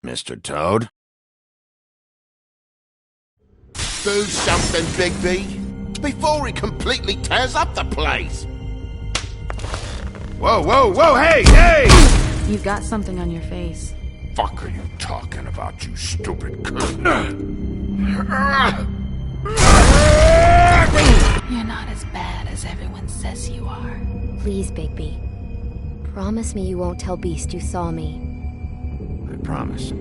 Mr. Toad. Do something, Bigby, before he completely tears up the place. Whoa, whoa, whoa, hey! You've got something on your face. Fuck are you talking about, you stupid cunt? You're not as bad as everyone says you are. Please, Bigby. Promise me you won't tell Beast you saw me. I promise.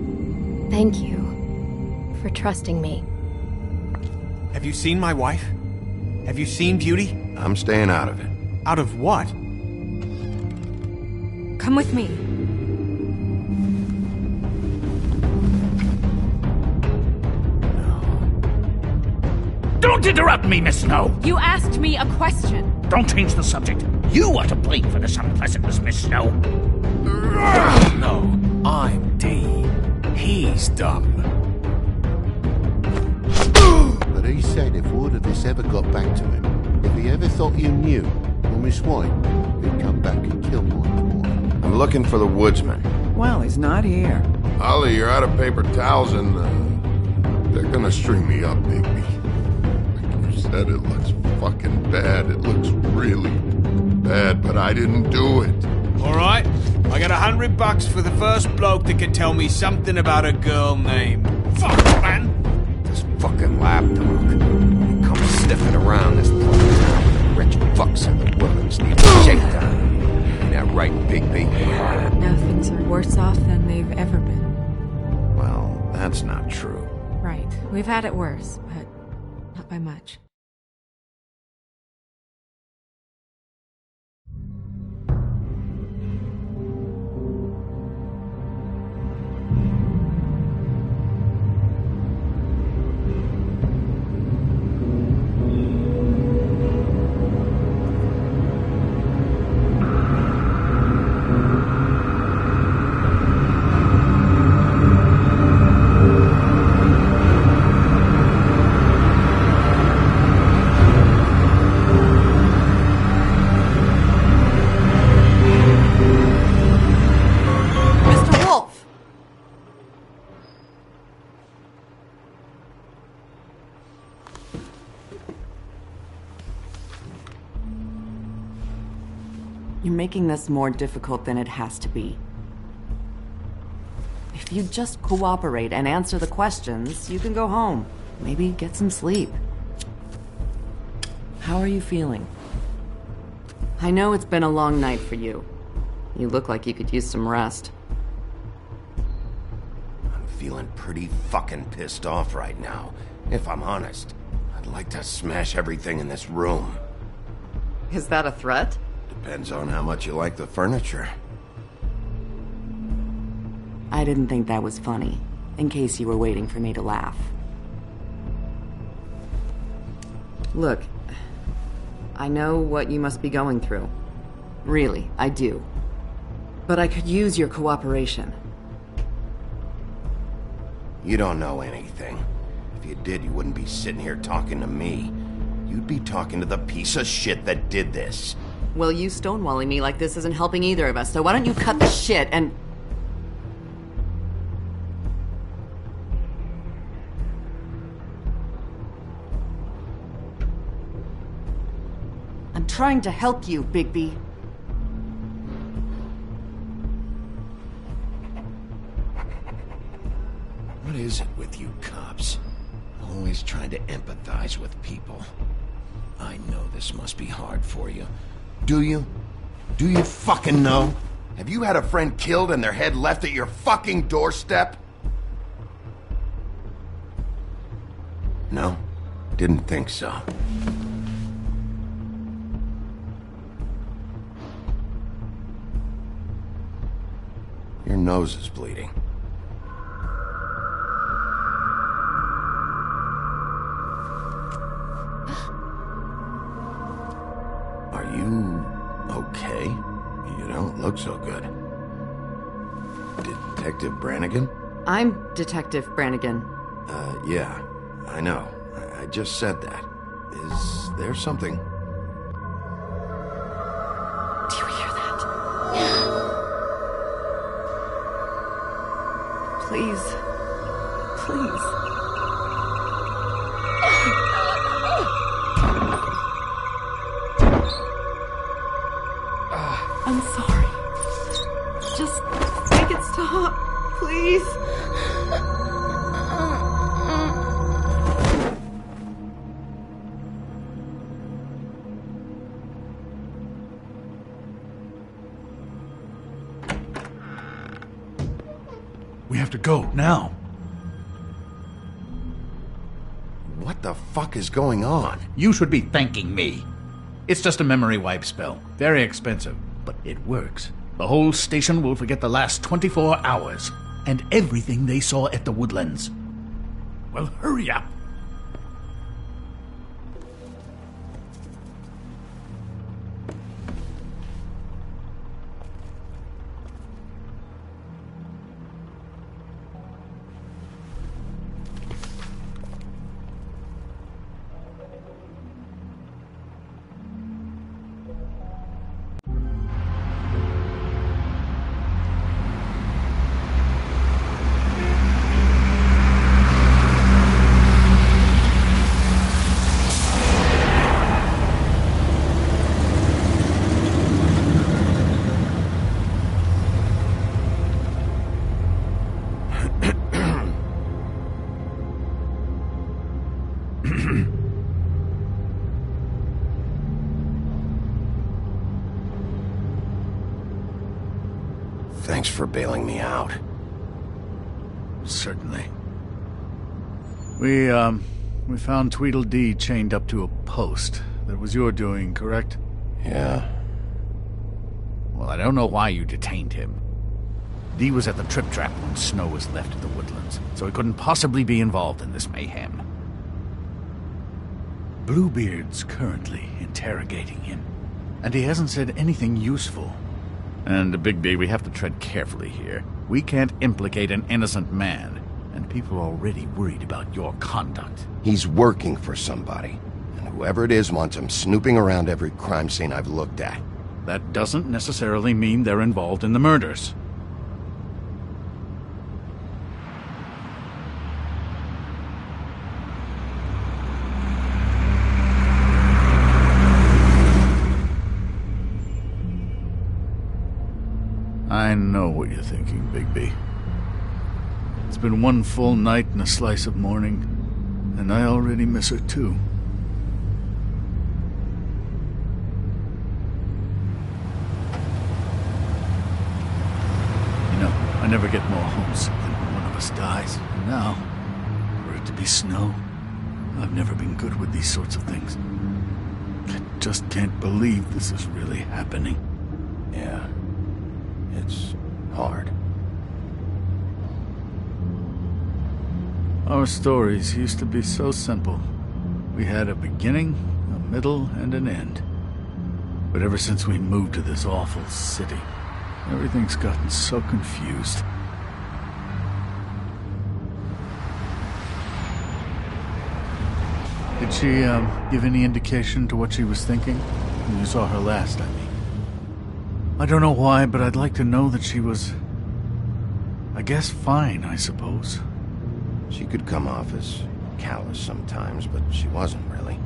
Thank you for trusting me. Have you seen my wife? Have you seen Beauty? I'm staying out of it. Out of what? Come with me. Don't interrupt me, Miss Snow! You asked me a question. Don't change the subject. You are to blame for this unpleasantness, Miss Snow. No, I'm D. He's dumb. But he said if word of this ever got back to him, if he ever thought you knew, or Miss White, he'd come back and kill my boy. I'm looking for the woodsman. Well, he's not here. Ollie, you're out of paper towels and, they're gonna string me up, baby. Like you said, it looks fucking bad. It looks really bad, but I didn't do it. Alright, I got $100 for the first bloke that can tell me something about a girl named... Fuck, man! This fucking lapdog. He comes sniffing around this place. Rich fucks in the wilderness need a shakedown. Ain't that right, Bigby? Now things are worse off than they've ever been. Well, that's not true. Right. We've had it worse, but not by much. You're making this more difficult than it has to be. If you just cooperate and answer the questions, you can go home. Maybe get some sleep. How are you feeling? I know it's been a long night for you. You look like you could use some rest. I'm feeling pretty fucking pissed off right now. If I'm honest, I'd like to smash everything in this room. Is that a threat? Depends on how much you like the furniture. I didn't think that was funny, in case you were waiting for me to laugh. Look, I know what you must be going through. Really, I do. But I could use your cooperation. You don't know anything. If you did, you wouldn't be sitting here talking to me. You'd be talking to the piece of shit that did this. Well, you stonewalling me like this isn't helping either of us, so why don't you cut the shit and... I'm trying to help you, Bigby. What is it with you cops? Always trying to empathize with people. I know this must be hard for you. Do you? Do you fucking know? Have you had a friend killed and their head left at your fucking doorstep? No? Didn't think so. Your nose is bleeding. Are you okay? You don't look so good. Detective Brannigan? I'm Detective Brannigan. Yeah, I know. I just said that. Is there something? Do you hear that? Please. Please. I'm sorry. Just make it stop, please. We have to go, now. What the fuck is going on? You should be thanking me. It's just a memory wipe spell. Very expensive, but it works. The whole station will forget the last 24 hours and everything they saw at the Woodlands. Well, hurry up. Thanks for bailing me out. Certainly. We found Tweedledee chained up to a post. That was your doing, correct? Yeah. Well, I don't know why you detained him. Dee was at the Trip Trap when Snow was left at the Woodlands, so he couldn't possibly be involved in this mayhem. Bluebeard's currently interrogating him, and he hasn't said anything useful. And, Bigby, we have to tread carefully here. We can't implicate an innocent man, and people are already worried about your conduct. He's working for somebody, and whoever it is wants him snooping around every crime scene I've looked at. That doesn't necessarily mean they're involved in the murders. I know what you're thinking, Bigby. It's been one full night and a slice of morning, and I already miss her too. You know, I never get more homesick than when one of us dies. And now, for it to be Snow, I've never been good with these sorts of things. I just can't believe this is really happening. Yeah. It's hard. Our stories used to be so simple. We had a beginning, a middle, and an end. But ever since we moved to this awful city, everything's gotten so confused. Did she, give any indication to what she was thinking? When you saw her last, I mean. I don't know why, but I'd like to know that she was, I guess, fine, I suppose. She could come off as callous sometimes, but she wasn't really.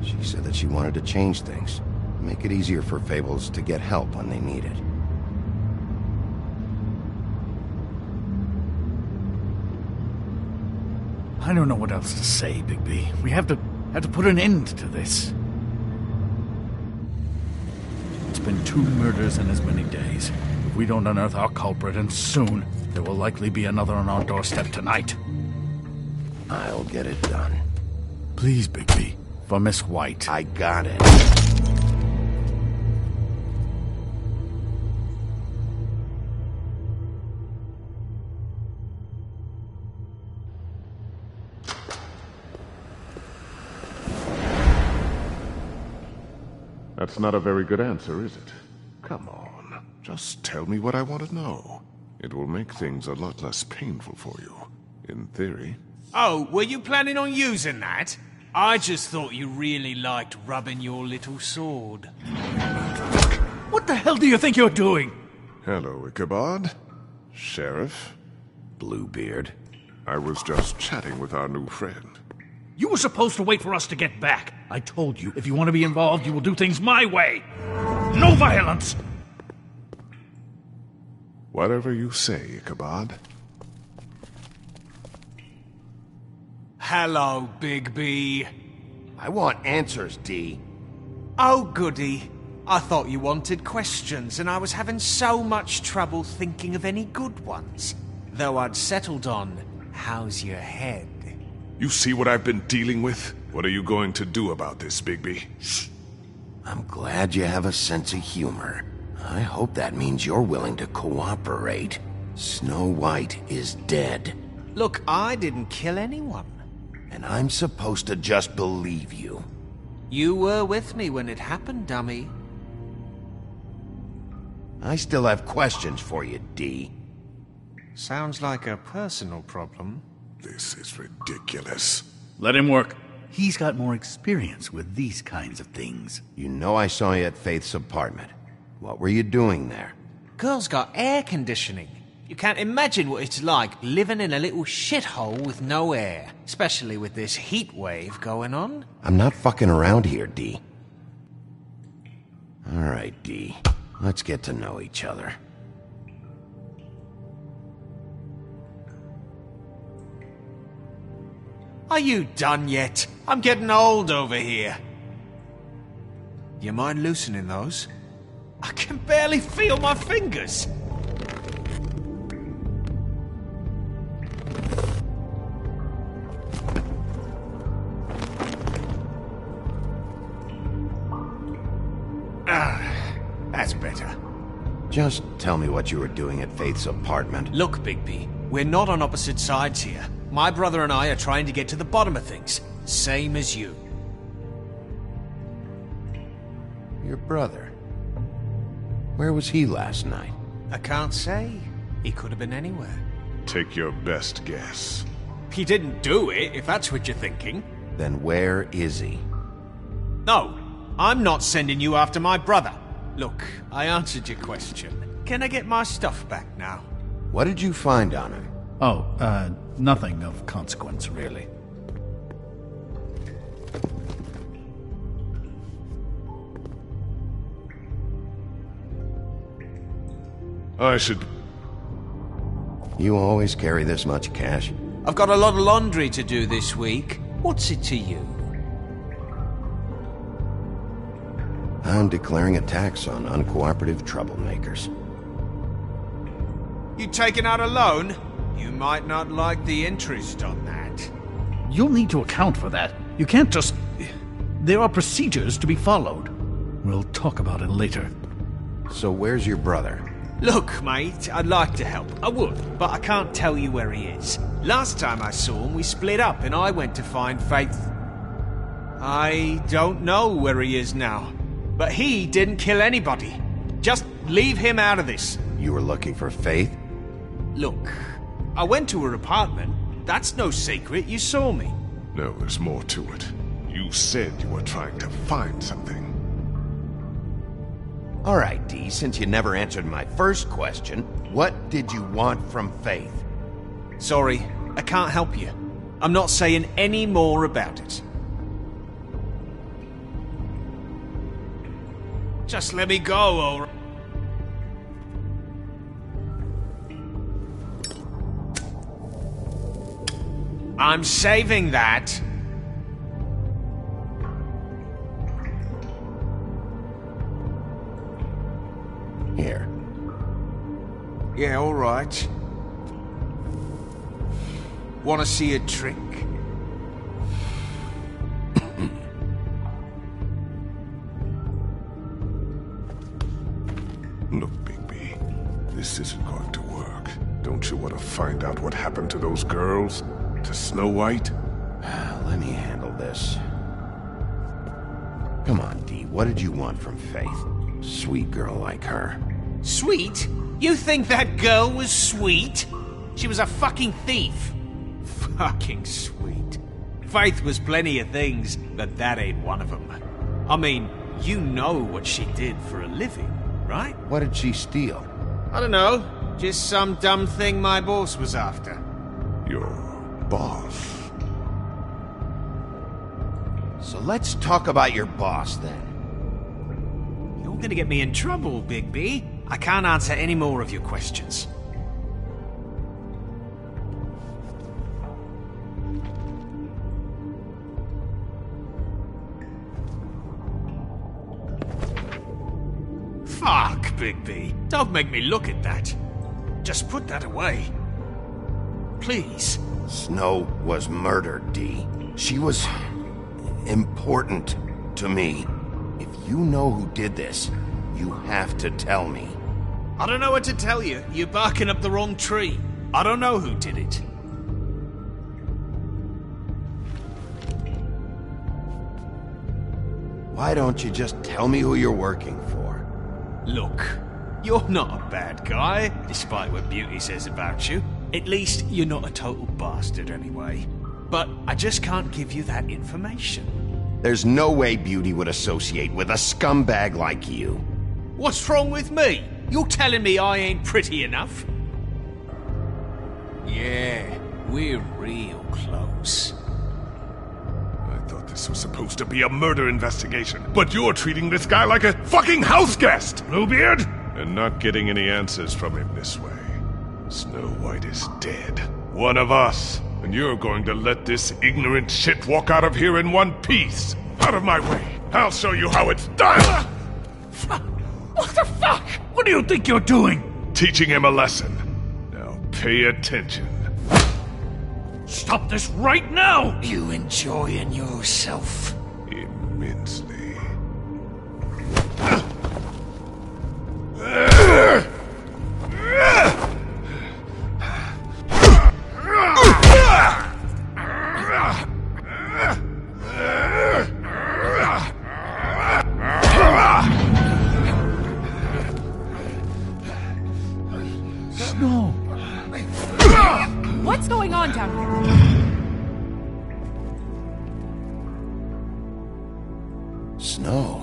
She said that she wanted to change things, make it easier for Fables to get help when they need it. I don't know what else to say, Bigby. We have to put an end to this. It's been 2 murders in as many days. If we don't unearth our culprit, and soon, there will likely be another on our doorstep tonight. I'll get it done. Please, Bigby. For Miss White. I got it. That's not a very good answer, is it? Come on, just tell me what I want to know. It will make things a lot less painful for you, in theory. Oh, were you planning on using that? I just thought you really liked rubbing your little sword. What the hell do you think you're doing? Hello, Ichabod. Sheriff. Bluebeard? I was just chatting with our new friend. You were supposed to wait for us to get back. I told you, if you want to be involved, you will do things my way. No violence! Whatever you say, Ichabod. Hello, Bigby. I want answers, D. Oh, goody. I thought you wanted questions, and I was having so much trouble thinking of any good ones. Though I'd settled on, how's your head? You see what I've been dealing with? What are you going to do about this, Bigby? I'm glad you have a sense of humor. I hope that means you're willing to cooperate. Snow White is dead. Look, I didn't kill anyone. And I'm supposed to just believe you. You were with me when it happened, dummy. I still have questions for you, D. Sounds like a personal problem. This is ridiculous. Let him work. He's got more experience with these kinds of things. You know I saw you at Faith's apartment. What were you doing there? Girl's got air conditioning. You can't imagine what it's like living in a little shithole with no air, especially with this heat wave going on. I'm not fucking around here, D. All right, D. Let's get to know each other. Are you done yet? I'm getting old over here. You mind loosening those? I can barely feel my fingers. That's better. Just tell me what you were doing at Faith's apartment. Look, Bigby, we're not on opposite sides here. My brother and I are trying to get to the bottom of things. Same as you. Your brother? Where was he last night? I can't say. He could have been anywhere. Take your best guess. He didn't do it, if that's what you're thinking. Then where is he? No, I'm not sending you after my brother. Look, I answered your question. Can I get my stuff back now? What did you find on him? Oh, nothing of consequence, really. I should... You always carry this much cash? I've got a lot of laundry to do this week. What's it to you? I'm declaring a tax on uncooperative troublemakers. You taking out a loan? You might not like the interest on that. You'll need to account for that. You can't just... There are procedures to be followed. We'll talk about it later. So where's your brother? Look, mate, I'd like to help. I would, but I can't tell you where he is. Last time I saw him, we split up and I went to find Faith. I don't know where he is now. But he didn't kill anybody. Just leave him out of this. You were looking for Faith? Look, I went to her apartment. That's no secret. You saw me. No, there's more to it. You said you were trying to find something. All right, D, since you never answered my first question, what did you want from Faith? Sorry, I can't help you. I'm not saying any more about it. Just let me go, alright? I'm saving that. Here. Yeah, alright. Want to see a trick? Look, Bigby, this isn't going to work. Don't you want to find out what happened to those girls? To Snow White? Let me handle this. Come on, D, what did you want from Faith? Sweet girl like her. Sweet? You think that girl was sweet? She was a fucking thief. Fucking sweet. Faith was plenty of things, but that ain't one of them. I mean, you know what she did for a living, right? What did she steal? I don't know. Just some dumb thing my boss was after. Your boss? So let's talk about your boss, then. You're gonna get me in trouble, Bigby. I can't answer any more of your questions. Fuck, Bigby. Don't make me look at that. Just put that away. Please. Snow was murdered, Dee. She was important to me. If you know who did this, you have to tell me. I don't know what to tell you. You're barking up the wrong tree. I don't know who did it. Why don't you just tell me who you're working for? Look, you're not a bad guy, despite what Beauty says about you. At least you're not a total bastard anyway. But I just can't give you that information. There's no way Beauty would associate with a scumbag like you. What's wrong with me? You're telling me I ain't pretty enough? Yeah, we're real close. I thought this was supposed to be a murder investigation, but you're treating this guy like a fucking house guest, Bluebeard! And not getting any answers from him this way. Snow White is dead. One of us. And you're going to let this ignorant shit walk out of here in one piece. Out of my way. I'll show you how it's done! What the fuck? What do you think you're doing? Teaching him a lesson. Now pay attention. Stop this right now! You enjoying yourself? Immensely. Snow! What's going on down here? Snow.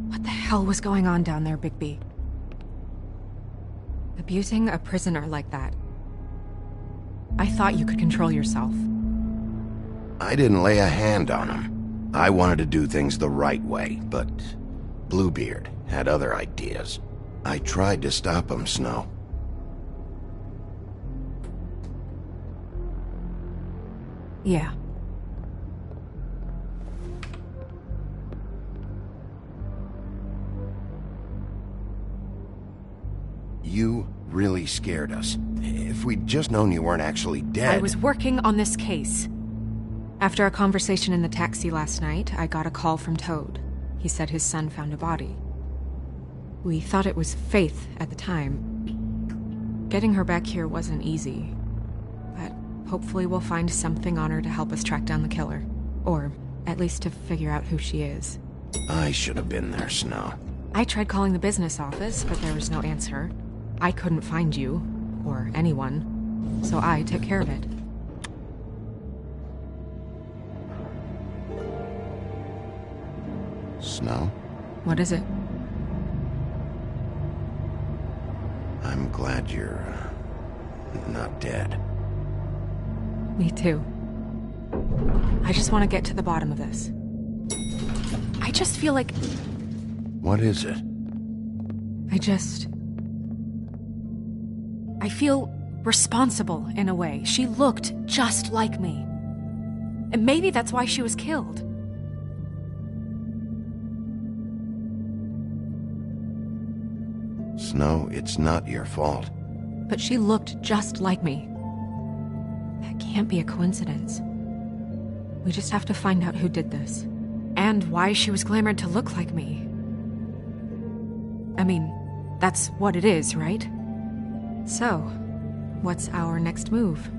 What the hell was going on down there, Bigby? Abusing a prisoner like that. I thought you could control yourself. I didn't lay a hand on him. I wanted to do things the right way, but Bluebeard had other ideas. I tried to stop him, Snow. Yeah. You really scared us. If we'd just known you weren't actually dead... I was working on this case. After a conversation in the taxi last night, I got a call from Toad. He said his son found a body. We thought it was Faith at the time. Getting her back here wasn't easy. But hopefully we'll find something on her to help us track down the killer. Or at least to figure out who she is. I should have been there, Snow. I tried calling the business office, but there was no answer. I couldn't find you, or anyone, so I took care of it. Snow? What is it? I'm glad you're not dead. Me too. I just want to get to the bottom of this. I just feel like... What is it? I feel responsible in a way. She looked just like me. And maybe that's why she was killed. Snow, it's not your fault. But she looked just like me. That can't be a coincidence. We just have to find out who did this. And why she was glamored to look like me. I mean, that's what it is, right? So, what's our next move?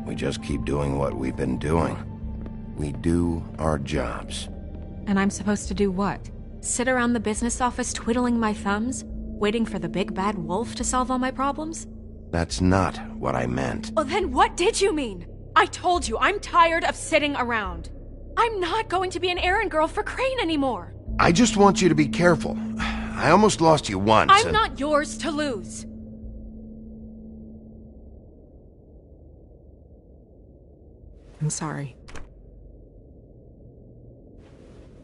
We just keep doing what we've been doing. We do our jobs. And I'm supposed to do what? Sit around the business office twiddling my thumbs? Waiting for the big bad wolf to solve all my problems? That's not what I meant. Well, then what did you mean? I told you, I'm tired of sitting around. I'm not going to be an errand girl for Crane anymore. I just want you to be careful. I almost lost you once. I'm not yours to lose. I'm sorry.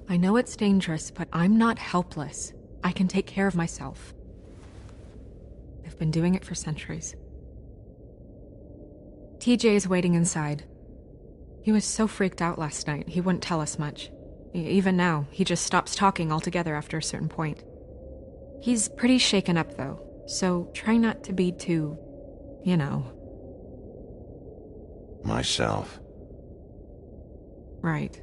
I know it's dangerous, but I'm not helpless. I can take care of myself. I've been doing it for centuries. TJ is waiting inside. He was so freaked out last night, he wouldn't tell us much. Even now, he just stops talking altogether after a certain point. He's pretty shaken up, though, so try not to be too, you know. Myself. Right.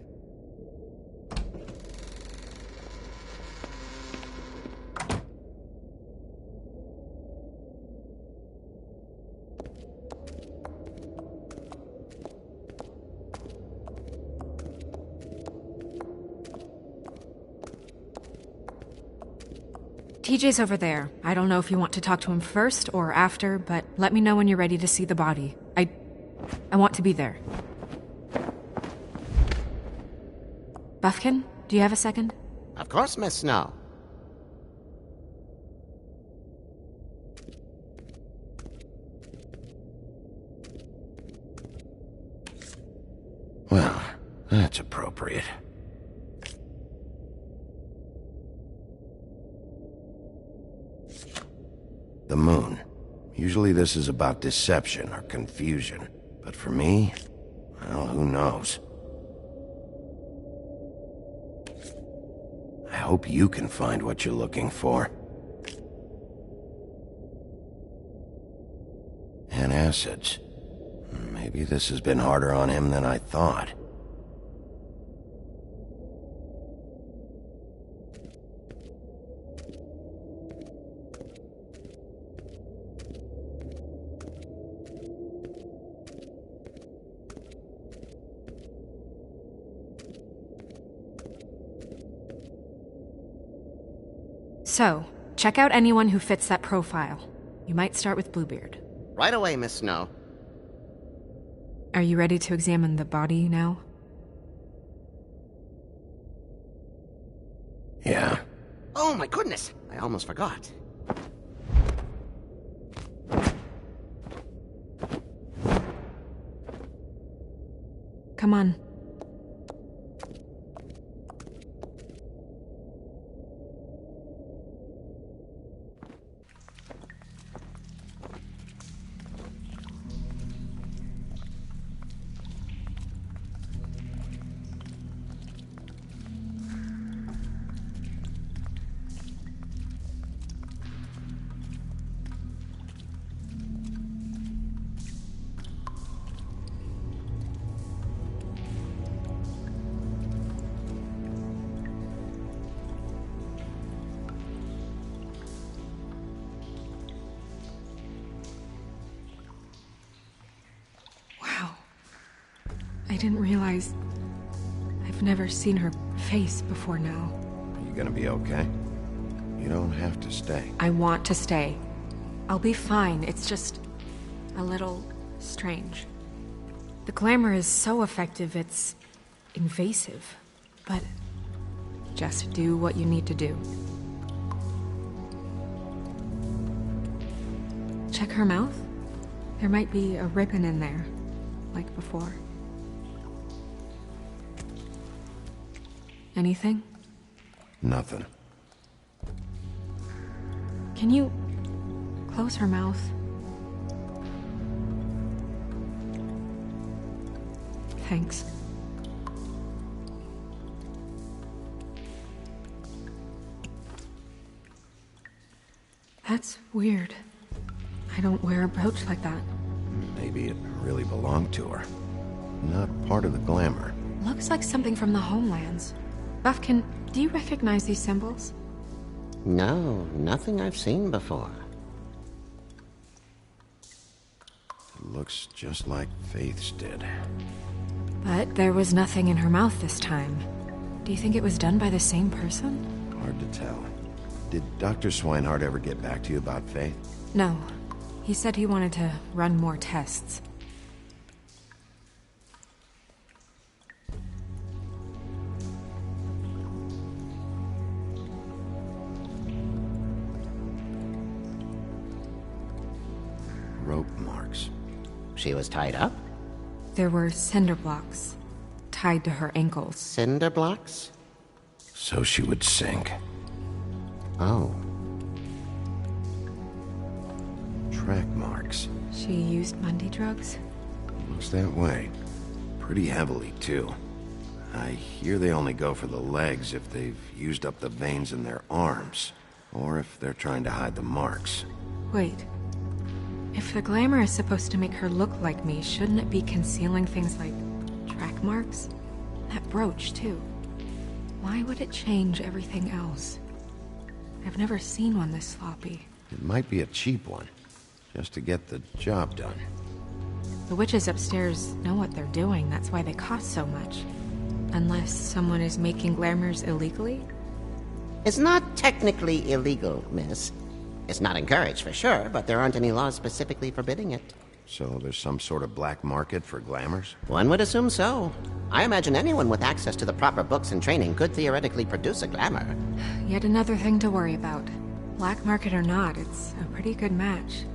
TJ's over there. I don't know if you want to talk to him first or after, but let me know when you're ready to see the body. I want to be there. Buffkin, do you have a second? Of course, Miss Snow. Well, that's appropriate. The moon. Usually this is about deception or confusion. But for me, well, who knows? I hope you can find what you're looking for. Antacids. Maybe this has been harder on him than I thought. So, check out anyone who fits that profile. You might start with Bluebeard. Right away, Miss Snow. Are you ready to examine the body now? Yeah. Oh my goodness! I almost forgot. Come on. I didn't realize... I've never seen her face before now. Are you gonna be okay? You don't have to stay. I want to stay. I'll be fine, it's just... a little... strange. The glamour is so effective, it's... invasive. But... just do what you need to do. Check her mouth. There might be a ribbon in there, like before. Anything? Nothing. Can you close her mouth? Thanks. That's weird. I don't wear a brooch like that. Maybe it really belonged to her. Not part of the glamour. Looks like something from the homelands. Buffkin, do you recognize these symbols? No, nothing I've seen before. It looks just like Faith's did. But there was nothing in her mouth this time. Do you think it was done by the same person? Hard to tell. Did Dr. Swinehart ever get back to you about Faith? No. He said he wanted to run more tests. Rope marks. She was tied up? There were cinder blocks tied to her ankles. Cinder blocks? So she would sink. Oh. Track marks. She used Mundy drugs? Looks that way. Pretty heavily, too. I hear they only go for the legs if they've used up the veins in their arms, or if they're trying to hide the marks. Wait. If the glamour is supposed to make her look like me, shouldn't it be concealing things like track marks? That brooch, too. Why would it change everything else? I've never seen one this sloppy. It might be a cheap one, just to get the job done. The witches upstairs know what they're doing, that's why they cost so much. Unless someone is making glamours illegally? It's not technically illegal, miss. It's not encouraged for sure, but there aren't any laws specifically forbidding it. So there's some sort of black market for glamours? One would assume so. I imagine anyone with access to the proper books and training could theoretically produce a glamour. Yet another thing to worry about. Black market or not, it's a pretty good match.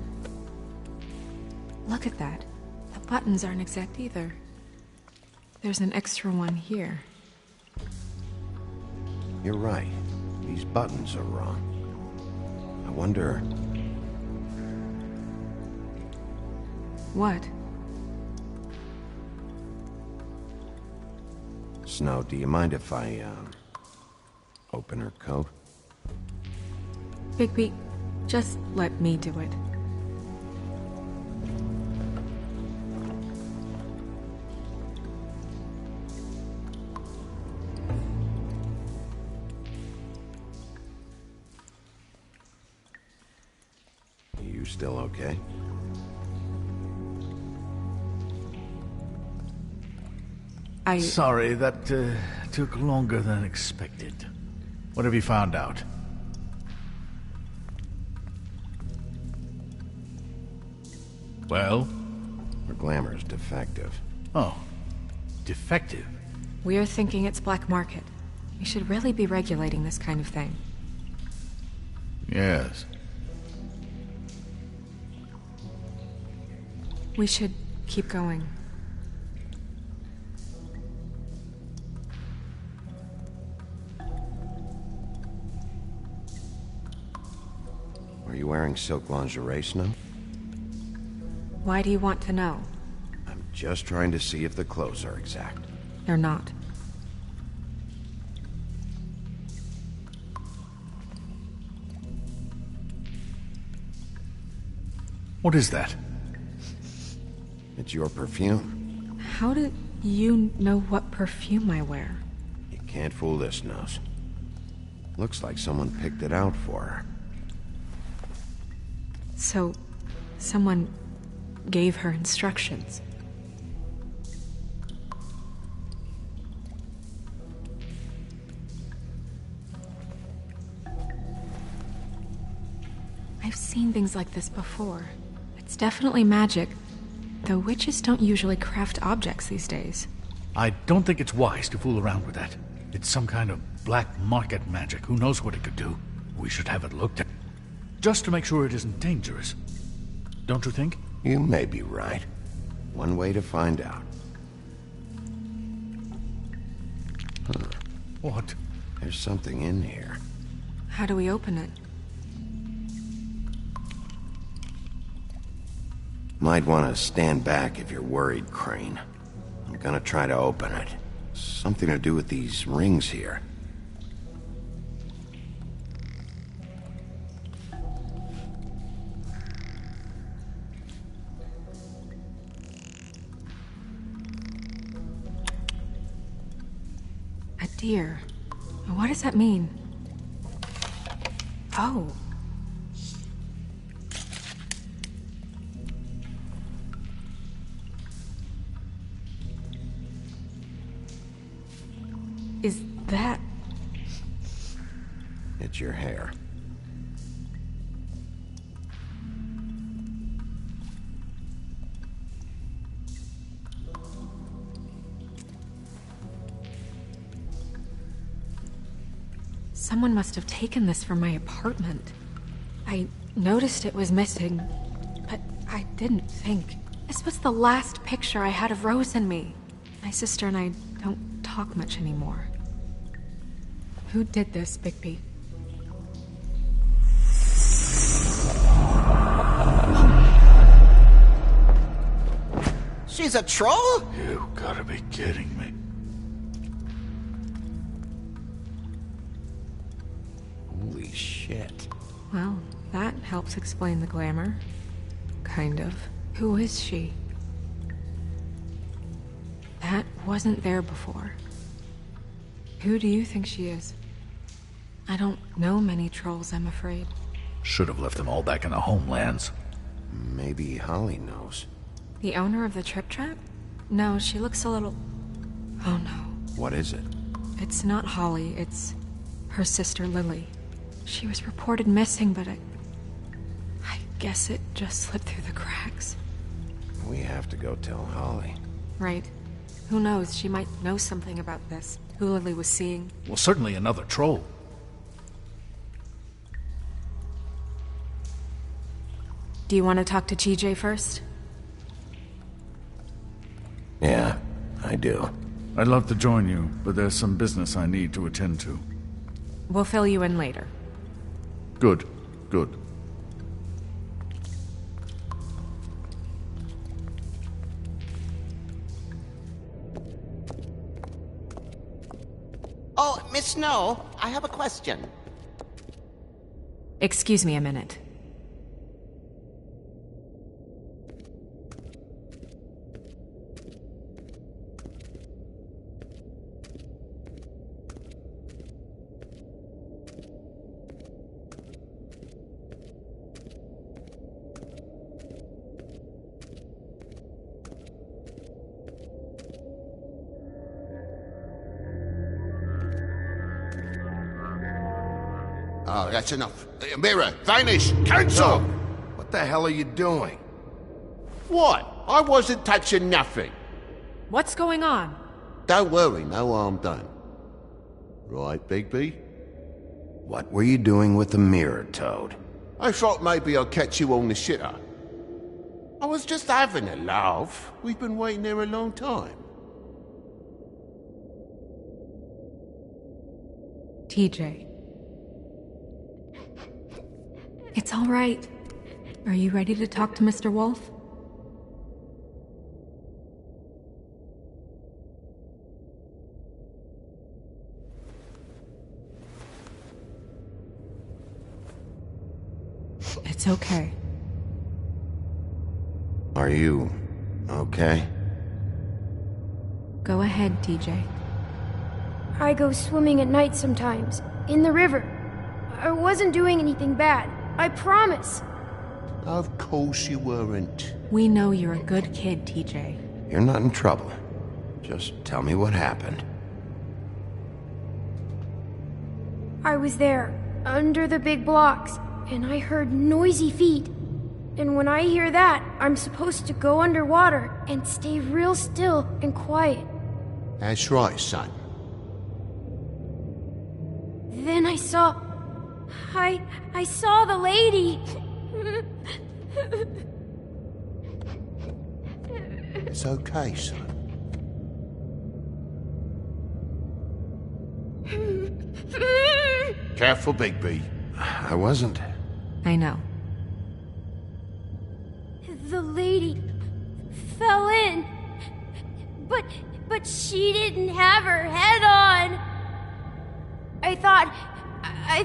Look at that. The buttons aren't exact either. There's an extra one here. You're right. These buttons are wrong. I wonder... What? Snow, do you mind if I, open her coat? Bigby, just let me do it. You still okay? Sorry, that took longer than expected. What have you found out? Well? Her glamour's defective. Oh. Defective? We're thinking it's black market. We should really be regulating this kind of thing. Yes. We should keep going. Are you wearing silk lingerie, Snow? Why do you want to know? I'm just trying to see if the clothes are exact. They're not. What is that? It's your perfume. How do you know what perfume I wear? You can't fool this nose. Looks like someone picked it out for her. So, someone gave her instructions. I've seen things like this before. It's definitely magic, though witches don't usually craft objects these days. I don't think it's wise to fool around with that. It's some kind of black market magic. Who knows what it could do? We should have it looked at. Just to make sure it isn't dangerous. Don't you think? You may be right. One way to find out. Huh. What? There's something in here. How do we open it? Might want to stand back if you're worried, Crane. I'm gonna try to open it. Something to do with these rings here. A deer. What does that mean? Oh. Is that... It's your hair. Someone must have taken this from my apartment. I noticed it was missing, but I didn't think. This was the last picture I had of Rose and me. My sister and I don't talk much anymore. Who did this, Bigby? She's a troll? You gotta be kidding me. Holy shit. Well, that helps explain the glamour. Kind of. Who is she? That wasn't there before. Who do you think she is? I don't know many trolls, I'm afraid. Should have left them all back in the homelands. Maybe Holly knows. The owner of the Trip Trap? No, she looks a little... Oh no. What is it? It's not Holly, it's her sister Lily. She was reported missing, but I guess it just slipped through the cracks. We have to go tell Holly. Right. Who knows, she might know something about this. Who Lily was seeing. Well, certainly another troll. Do you want to talk to TJ first? Yeah, I do. I'd love to join you, but there's some business I need to attend to. We'll fill you in later. Good, good. Oh, Miss Snow, I have a question. Excuse me a minute. Oh, that's enough. Mirror, vanish, cancel! What the hell are you doing? What? I wasn't touching nothing. What's going on? Don't worry, no harm done. Right, Bigby? What were you doing with the mirror, Toad? I thought maybe I'd catch you on the shitter. I was just having a laugh. We've been waiting there a long time. TJ. It's all right. Are you ready to talk to Mr. Wolf? It's okay. Are you okay? Go ahead, TJ. I go swimming at night sometimes, in the river. I wasn't doing anything bad. I promise. Of course you weren't. We know you're a good kid, TJ. You're not in trouble. Just tell me what happened. I was there, under the big blocks, and I heard noisy feet. And when I hear that, I'm supposed to go underwater and stay real still and quiet. That's right, son. Then I saw... I saw the lady. It's okay, son. Careful, Bigby. I wasn't. I know. The lady fell in. But she didn't have her head on. I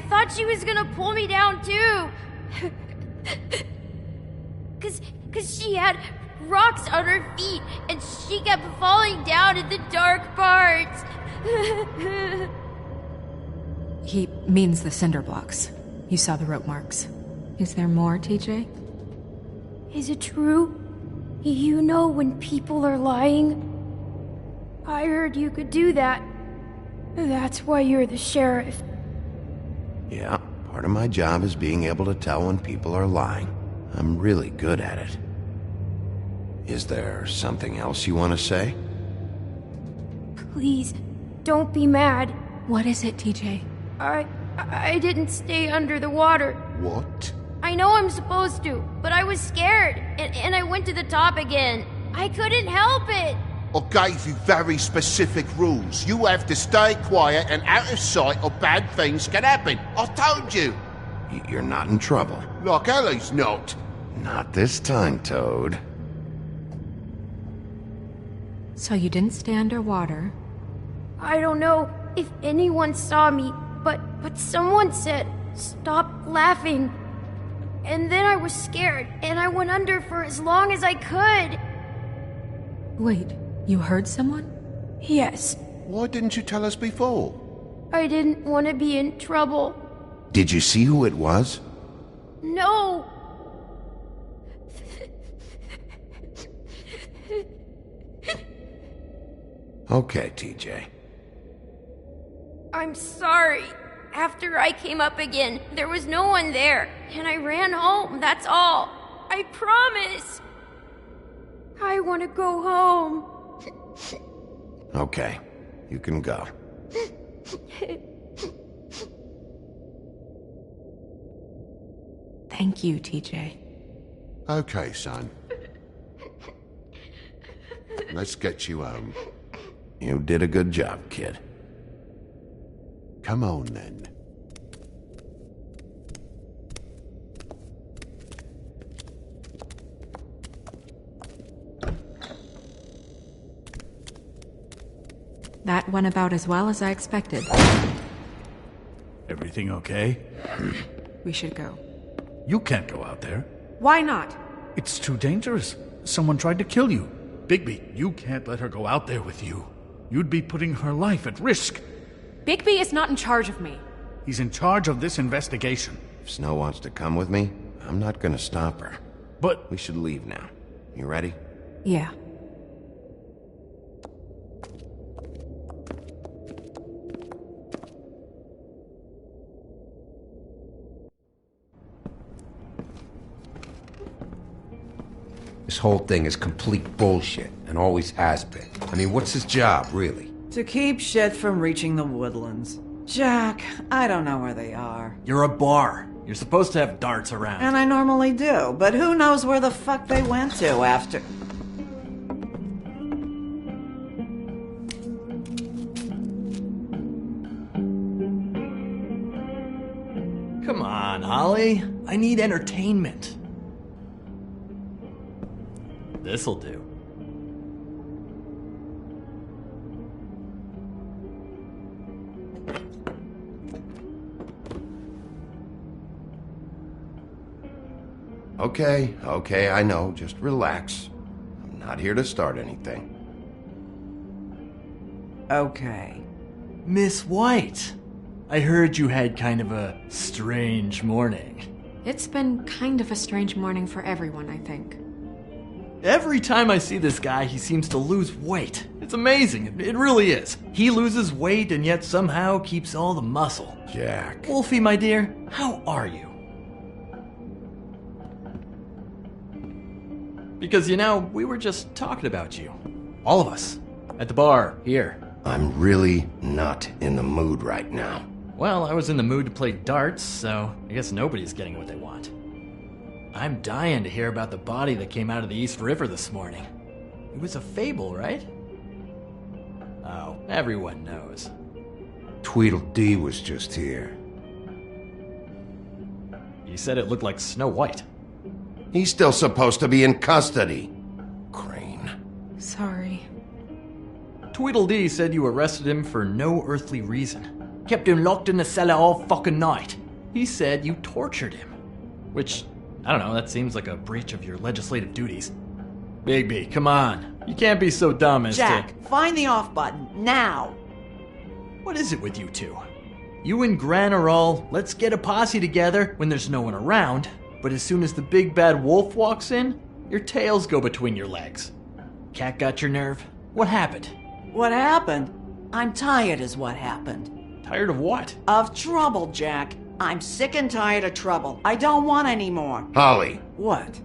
thought she was gonna pull me down too. Cause she had rocks on her feet and she kept falling down in the dark parts. He means the cinder blocks. You saw the rope marks. Is there more, TJ? Is it true? You know when people are lying? I heard you could do that. That's why you're the sheriff. Yeah, part of my job is being able to tell when people are lying. I'm really good at it. Is there something else you want to say? Please, don't be mad. What is it, TJ? I didn't stay under the water. What? I know I'm supposed to, but I was scared, and I went to the top again. I couldn't help it. I gave you very specific rules. You have to stay quiet and out of sight or bad things can happen. I told you. You're not in trouble. Like Ellie's not. Not this time, Toad. So you didn't stay underwater? I don't know if anyone saw me, but someone said, "Stop laughing." And then I was scared, and I went under for as long as I could. Wait, you heard someone? Yes. Why didn't you tell us before? I didn't want to be in trouble. Did you see who it was? No. Okay, TJ. I'm sorry. After I came up again, there was no one there, and I ran home, that's all. I promise. I want to go home. Okay, you can go. Thank you, TJ. Okay, son. Let's get you home. You did a good job, kid. Come on, then. That went about as well as I expected. Everything okay? We should go. You can't go out there. Why not? It's too dangerous. Someone tried to kill you. Bigby, you can't let her go out there with you. You'd be putting her life at risk. Bigby is not in charge of me. He's in charge of this investigation. If Snow wants to come with me, I'm not gonna stop her. But we should leave now. You ready? Yeah. This whole thing is complete bullshit, and always has been. I mean, what's his job, really? To keep shit from reaching the woodlands. Jack, I don't know where they are. You're a bar. You're supposed to have darts around. And I normally do, but who knows where the fuck they went to after... Come on, Holly. I need entertainment. This'll do. Okay, I know. Just relax. I'm not here to start anything. Okay. Miss White, I heard you had kind of a strange morning. It's been kind of a strange morning for everyone, I think. Every time I see this guy, he seems to lose weight. It's amazing. It really is. He loses weight and yet somehow keeps all the muscle. Jack. Wolfie, my dear, how are you? Because, you know, we were just talking about you. All of us. At the bar, here. I'm really not in the mood right now. Well, I was in the mood to play darts, so I guess nobody's getting what they want. I'm dying to hear about the body that came out of the East River this morning. It was a fable, right? Oh, everyone knows. Tweedledee was just here. You said it looked like Snow White. He's still supposed to be in custody. Crane. Sorry. Tweedledee said you arrested him for no earthly reason. Kept him locked in the cellar all fucking night. He said you tortured him. Which, I don't know, that seems like a breach of your legislative duties. Bigby, come on. You can't be so dumb as Jack, find the off button, now! What is it with you two? You and Gran are all, let's get a posse together when there's no one around, but as soon as the big bad wolf walks in, your tails go between your legs. Cat got your nerve? What happened? What happened? I'm tired is what happened. Tired of what? Of trouble, Jack. I'm sick and tired of trouble. I don't want any more. Holly. What?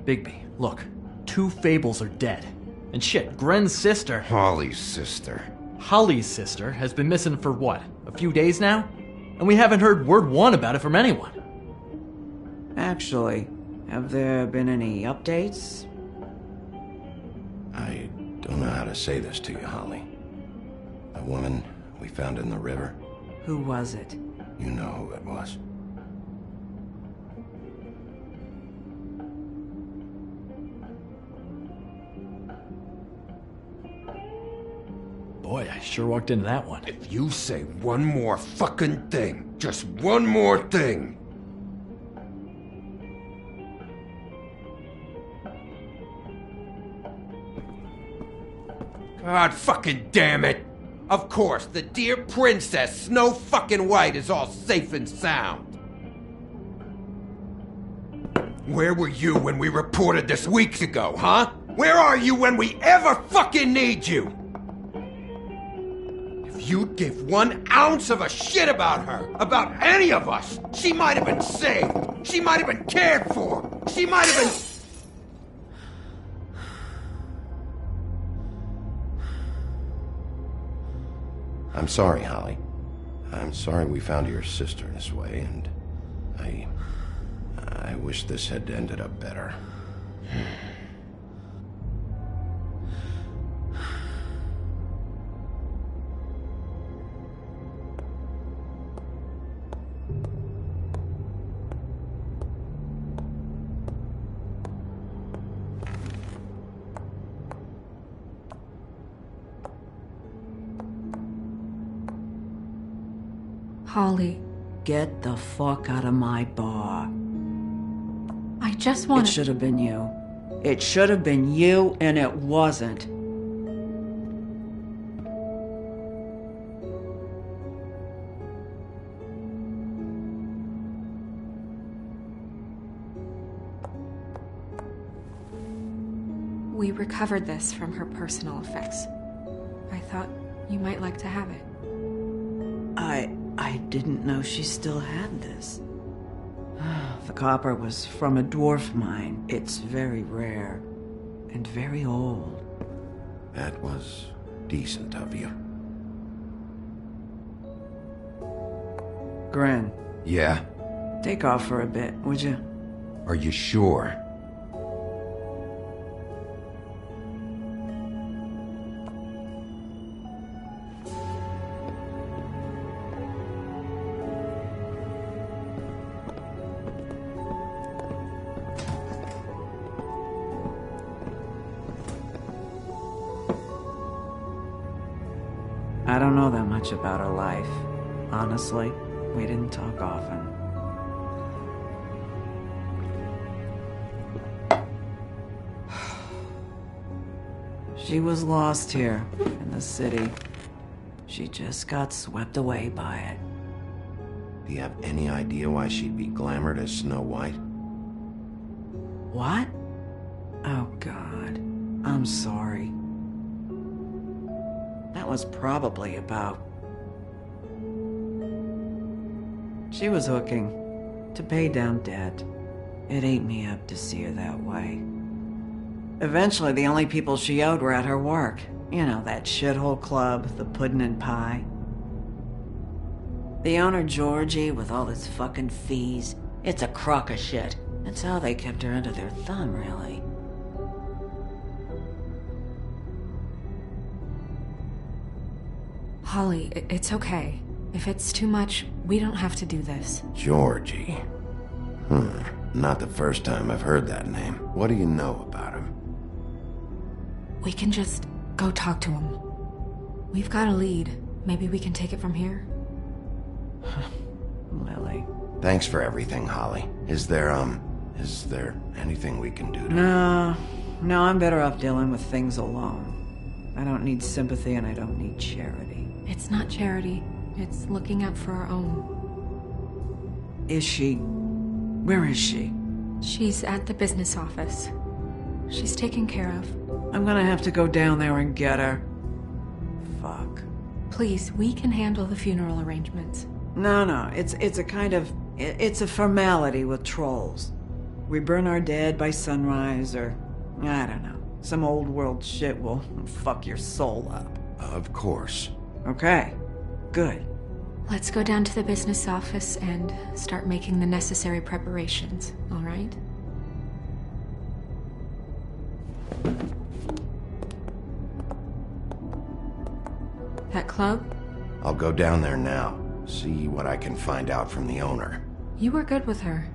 Bigby, look. 2 fables are dead. And shit, Gren's sister... Holly's sister. Holly's sister has been missing for what? A few days now? And we haven't heard word one about it from anyone. Actually, have there been any updates? I don't know how to say this to you, Holly. The woman we found in the river. Who was it? You know who it was. Boy, I sure walked into that one. If you say one more fucking thing, just one more thing. God fucking damn it! Of course, the dear Princess Snow fucking White is all safe and sound. Where were you when we reported this weeks ago, huh? Where are you when we ever fucking need you? If you'd give 1 ounce of a shit about her, about any of us, she might have been saved. She might have been cared for. She might have been... I'm sorry, Holly. I'm sorry we found your sister this way, and I wish this had ended up better. Holly. Get the fuck out of my bar. I just want It should have been you. It should have been you, and it wasn't. We recovered this from her personal effects. I thought you might like to have it. I didn't know she still had this. The copper was from a dwarf mine. It's very rare and very old. That was decent of you. Gren. Yeah? Take off for a bit, would you? Are you sure? I don't know that much about her life. Honestly, we didn't talk often. She was lost here, in the city. She just got swept away by it. Do you have any idea why she'd be glamored as Snow White? What? Oh, God. I'm sorry. That was probably about... She was hooking to pay down debt. It ate me up to see her that way. Eventually, the only people she owed were at her work. You know, that shithole club, the Puddin' and Pie. The owner, Georgie, with all his fucking fees. It's a crock of shit. That's how they kept her under their thumb, really. Holly, it's okay. If it's too much, we don't have to do this. Georgie. Not the first time I've heard that name. What do you know about him? We can just go talk to him. We've got a lead. Maybe we can take it from here? Lily. Thanks for everything, Holly. Is there anything we can do to... No, I'm better off dealing with things alone. I don't need sympathy and I don't need charity. It's not charity. It's looking out for our own. Is she? Where is she? She's at the business office. She's taken care of. I'm gonna have to go down there and get her. Fuck. Please, we can handle the funeral arrangements. No, it's a kind of... It's a formality with trolls. We burn our dead by sunrise, or... I don't know. Some old world shit will fuck your soul up. Of course. Okay. Good. Let's go down to the business office and start making the necessary preparations, all right? That club? I'll go down there now. See what I can find out from the owner. You were good with her.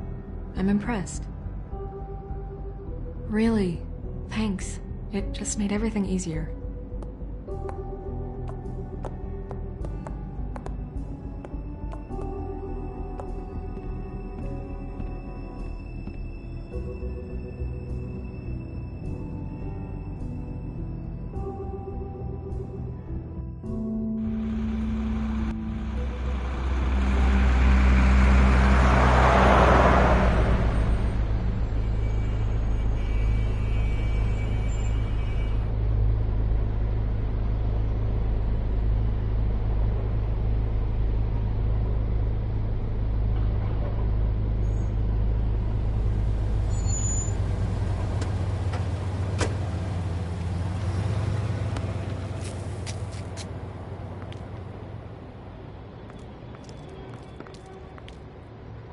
I'm impressed. Really, thanks. It just made everything easier.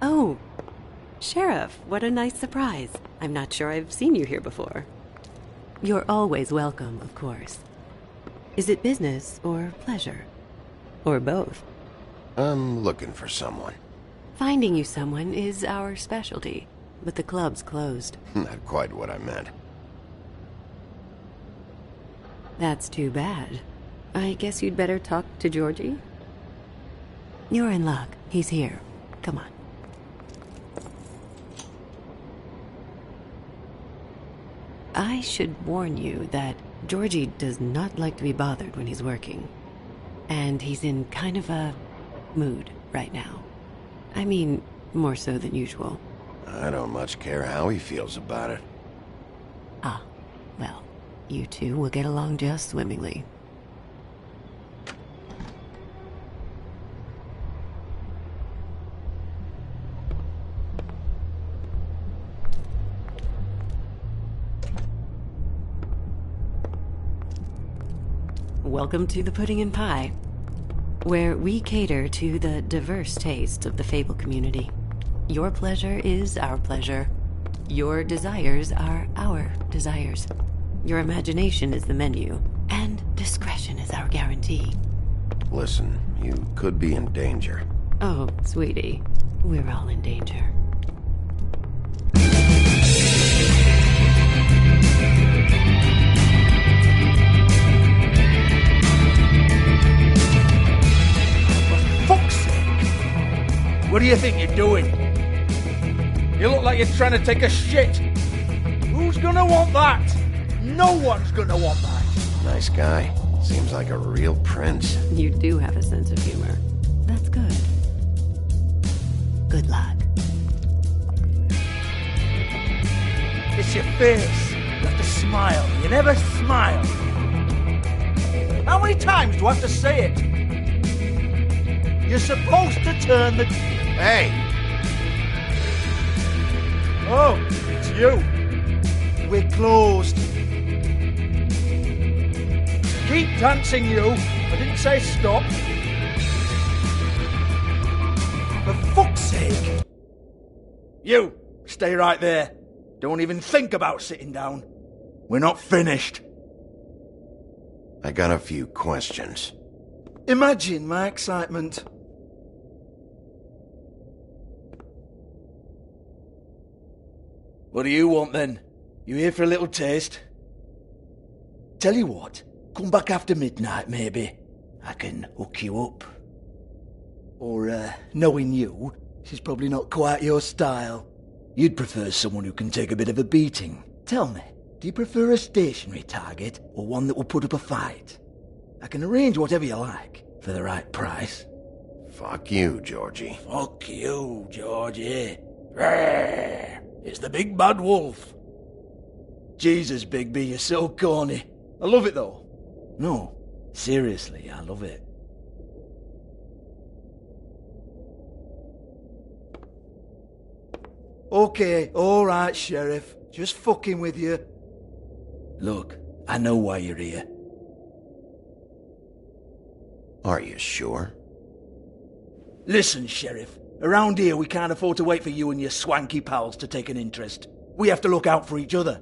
Oh, Sheriff, what a nice surprise. I'm not sure I've seen you here before. You're always welcome, of course. Is it business or pleasure? Or both? I'm looking for someone. Finding you someone is our specialty, but the club's closed. Not quite what I meant. That's too bad. I guess you'd better talk to Georgie? You're in luck. He's here. Come on. I should warn you that Georgie does not like to be bothered when he's working. And he's in kind of a mood right now. I mean, more so than usual. I don't much care how he feels about it. Ah, well, you two will get along just swimmingly. Welcome to the Pudding and Pie, where we cater to the diverse tastes of the Fable community. Your pleasure is our pleasure. Your desires are our desires. Your imagination is the menu, and discretion is our guarantee. Listen, you could be in danger. Oh, sweetie, we're all in danger. What do you think you're doing? You look like you're trying to take a shit. Who's gonna want that? No one's gonna want that. Nice guy. Seems like a real prince. You do have a sense of humor. That's good. Good luck. It's your face. You have to smile. You never smile. How many times do I have to say it? You're supposed to turn the... Hey! Oh, it's you. We're closed. Keep dancing, you. I didn't say stop. For fuck's sake. You, stay right there. Don't even think about sitting down. We're not finished. I got a few questions. Imagine my excitement. What do you want then? You here for a little taste? Tell you what, come back after midnight maybe. I can hook you up. Or, knowing you, she's probably not quite your style. You'd prefer someone who can take a bit of a beating. Tell me, do you prefer a stationary target or one that will put up a fight? I can arrange whatever you like for the right price. Fuck you, Georgie. Fuck you, Georgie. Rawr. It's the big bad wolf. Jesus, Bigby, you're so corny. I love it though. No, seriously, I love it. Okay, alright, Sheriff. Just fucking with you. Look, I know why you're here. Are you sure? Listen, Sheriff. Around here, we can't afford to wait for you and your swanky pals to take an interest. We have to look out for each other.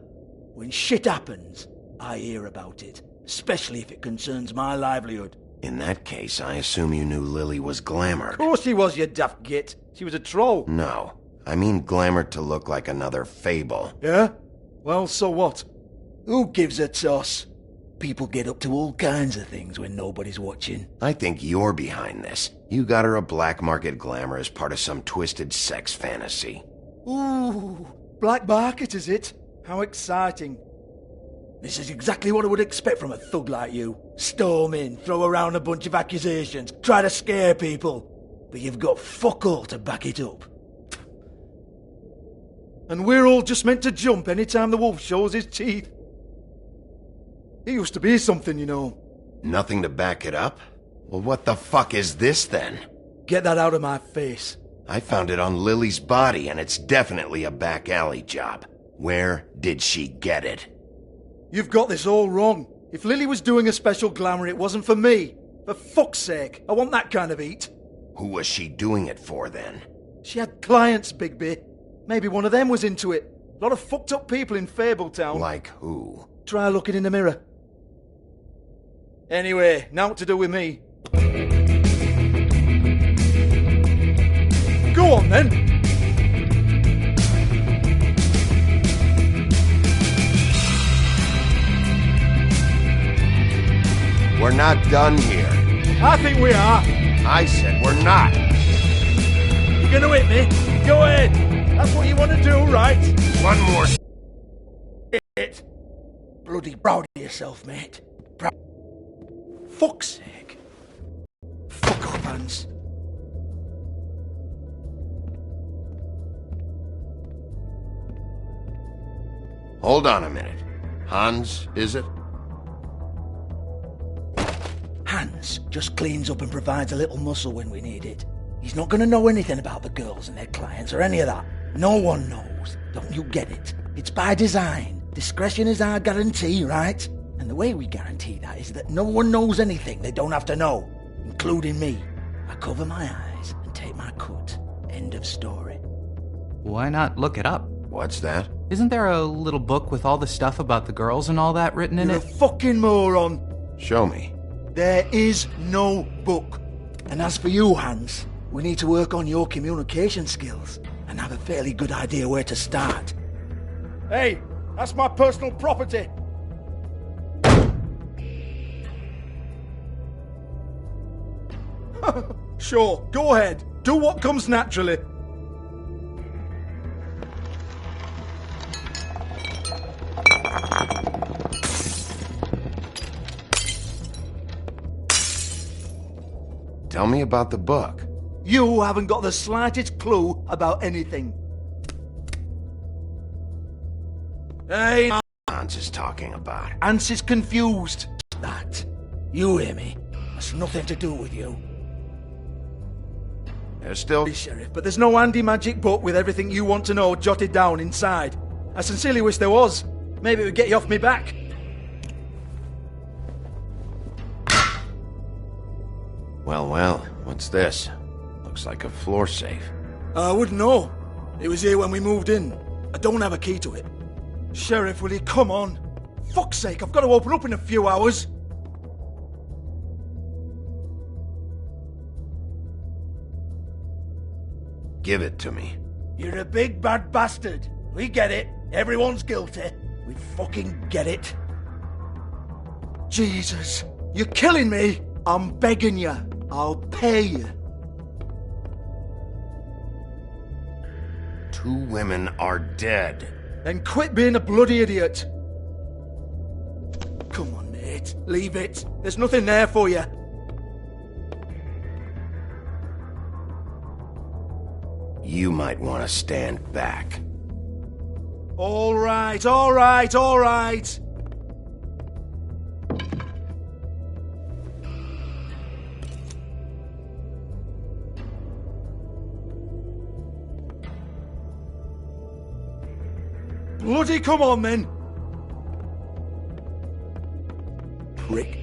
When shit happens, I hear about it. Especially if it concerns my livelihood. In that case, I assume you knew Lily was glamored. Of course she was, you daft git. She was a troll. No. I mean glamored to look like another fable. Yeah? Well, so what? Who gives a toss? People get up to all kinds of things when nobody's watching. I think you're behind this. You got her a black market glamour as part of some twisted sex fantasy. Ooh, black market is it? How exciting. This is exactly what I would expect from a thug like you. Storm in, throw around a bunch of accusations, try to scare people. But you've got fuck all to back it up. And we're all just meant to jump any time the wolf shows his teeth. He used to be something, you know. Nothing to back it up? Well, what the fuck is this then? Get that out of my face. I found it on Lily's body, and it's definitely a back alley job. Where did she get it? You've got this all wrong. If Lily was doing a special glamour, it wasn't for me. For fuck's sake, I want that kind of eat. Who was she doing it for, then? She had clients, Bigby. Maybe one of them was into it. A lot of fucked up people in Fabletown. Like who? Try looking in the mirror. Anyway, now what to do with me. Go on, then. We're not done here. I think we are. I said we're not. You gonna hit me? Go ahead. That's what you want to do, right? One more. It. Bloody proud of yourself, mate. Proud. Fuck's sake. Fuck up, Hans. Hold on a minute. Hans, is it? Hans just cleans up and provides a little muscle when we need it. He's not going to know anything about the girls and their clients or any of that. No one knows. Don't you get it? It's by design. Discretion is our guarantee, right? And the way we guarantee that is that no one knows anything they don't have to know, including me. I cover my eyes and take my cut. End of story. Why not look it up? What's that? Isn't there a little book with all the stuff about the girls and all that written in You're it? a fucking moron. Show me. There is no book. And as for you, Hans, we need to work on your communication skills and have a fairly good idea where to start. Hey, that's my personal property. Sure, go ahead. Do what comes naturally. Tell me about the book. You haven't got the slightest clue about anything. Hey, Hans is talking about. Hans is confused. That. You hear me? That's nothing to do with you. There's still... Sheriff, but there's no handy magic book with everything you want to know jotted down inside. I sincerely wish there was. Maybe it would get you off me back. Well, what's this? Looks like a floor safe. I wouldn't know. It was here when we moved in. I don't have a key to it. Sheriff, will you come on? Fuck's sake, I've got to open up in a few hours. Give it to me. You're a big bad bastard. We get it. Everyone's guilty. We fucking get it. Jesus, you're killing me. I'm begging you. I'll pay you. 2 women are dead. Then quit being a bloody idiot. Come on, mate. Leave it. There's nothing there for you. You might want to stand back. All right, all right, all right. Bloody come on, then. Prick.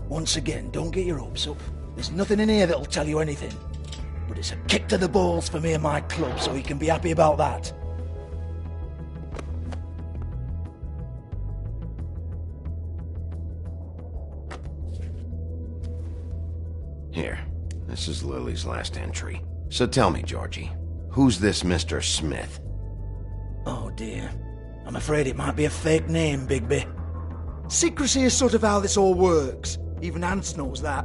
Once again, don't get your hopes up. There's nothing in here that'll tell you anything. But it's a kick to the balls for me and my club, so you can be happy about that. Here, this is Lily's last entry. So tell me, Georgie, who's this Mr. Smith? Oh dear. I'm afraid it might be a fake name, Bigby. Secrecy is sort of how this all works. Even Hans knows that.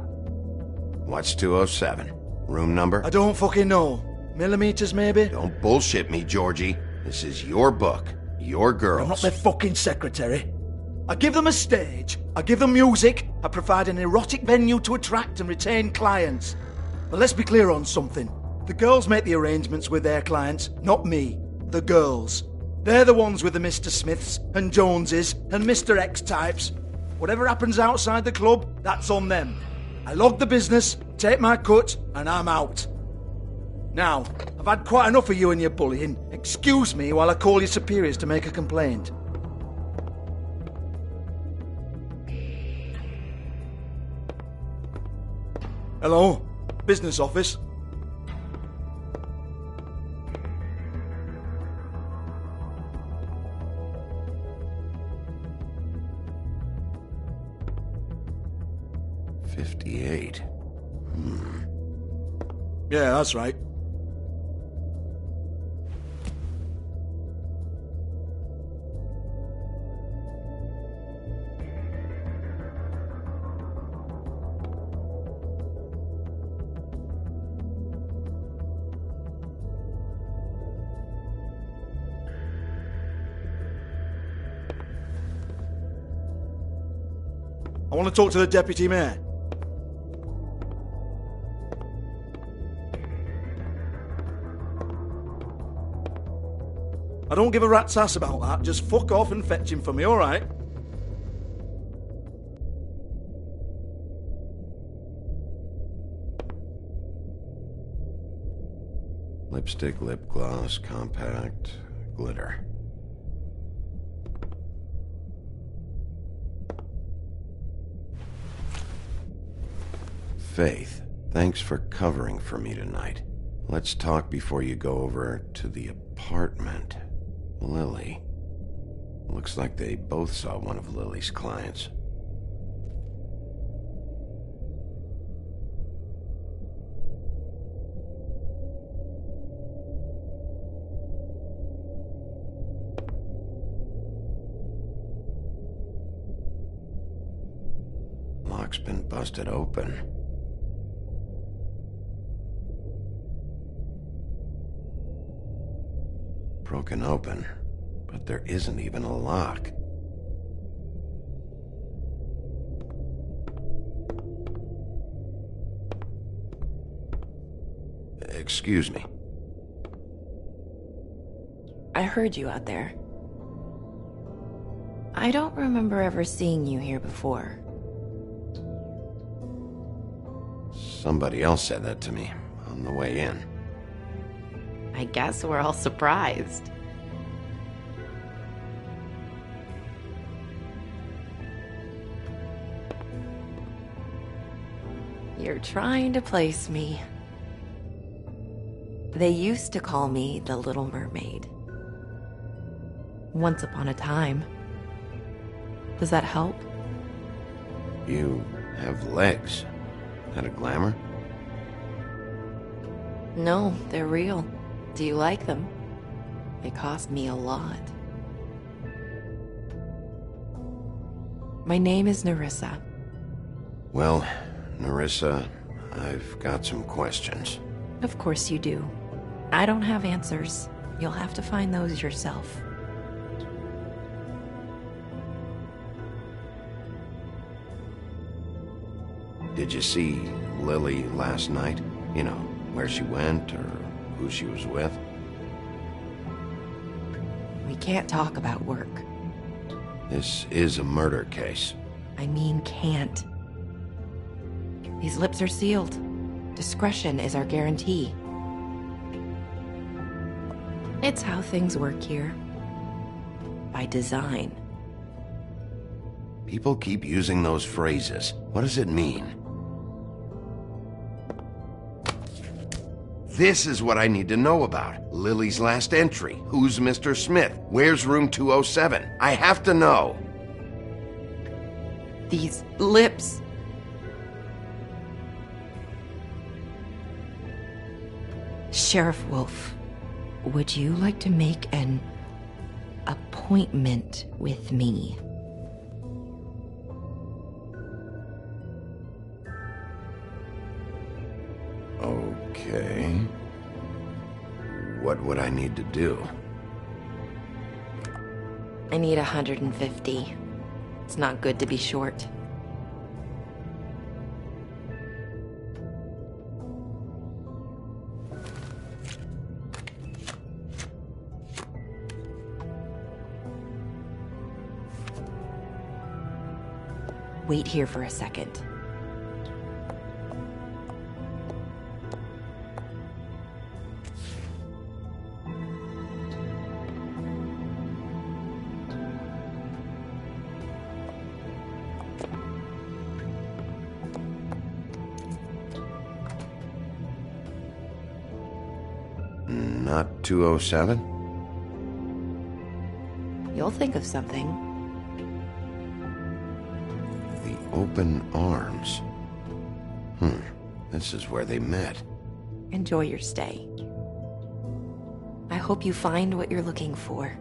What's 207? Room number? I don't fucking know. Millimeters, maybe? Don't bullshit me, Georgie. This is your book. Your girls. I'm not their fucking secretary. I give them a stage. I give them music. I provide an erotic venue to attract and retain clients. But let's be clear on something. The girls make the arrangements with their clients, not me. The girls. They're the ones with the Mr. Smiths and Joneses and Mr. X types. Whatever happens outside the club, that's on them. I log the business, take my cut, and I'm out. Now, I've had quite enough of you and your bullying. Excuse me while I call your superiors to make a complaint. Hello? Business office? $58. Yeah, that's right. I want to talk to the deputy mayor. I don't give a rat's ass about that. Just fuck off and fetch him for me, alright? Lipstick, lip gloss, compact, glitter. Faith, thanks for covering for me tonight. Let's talk before you go over to the apartment. Lily. Looks like they both saw one of Lily's clients. Lock's been busted open. Broken open, but there isn't even a lock. Excuse me. I heard you out there. I don't remember ever seeing you here before. Somebody else said that to me on the way in. I guess we're all surprised. You're trying to place me. They used to call me the Little Mermaid. Once upon a time. Does that help? You have legs. That a glamour? No, they're real. Do you like them? They cost me a lot. My name is Nerissa. Well, Nerissa, I've got some questions. Of course you do. I don't have answers. You'll have to find those yourself. Did you see Lily last night? You know, where she went or who she was with? We can't talk about work. This is a murder case. I mean can't. These lips are sealed. Discretion is our guarantee. It's how things work here. By design. People keep using those phrases. What does it mean? This is what I need to know about. Lily's last entry. Who's Mr. Smith? Where's room 207? I have to know. These lips. Sheriff Wolf, would you like to make an appointment with me? Okay. What would I need to do? I need 150. It's not good to be short. Wait here for a second. Not 207? You'll think of something. The Open Arms. This is where they met. Enjoy your stay. I hope you find what you're looking for.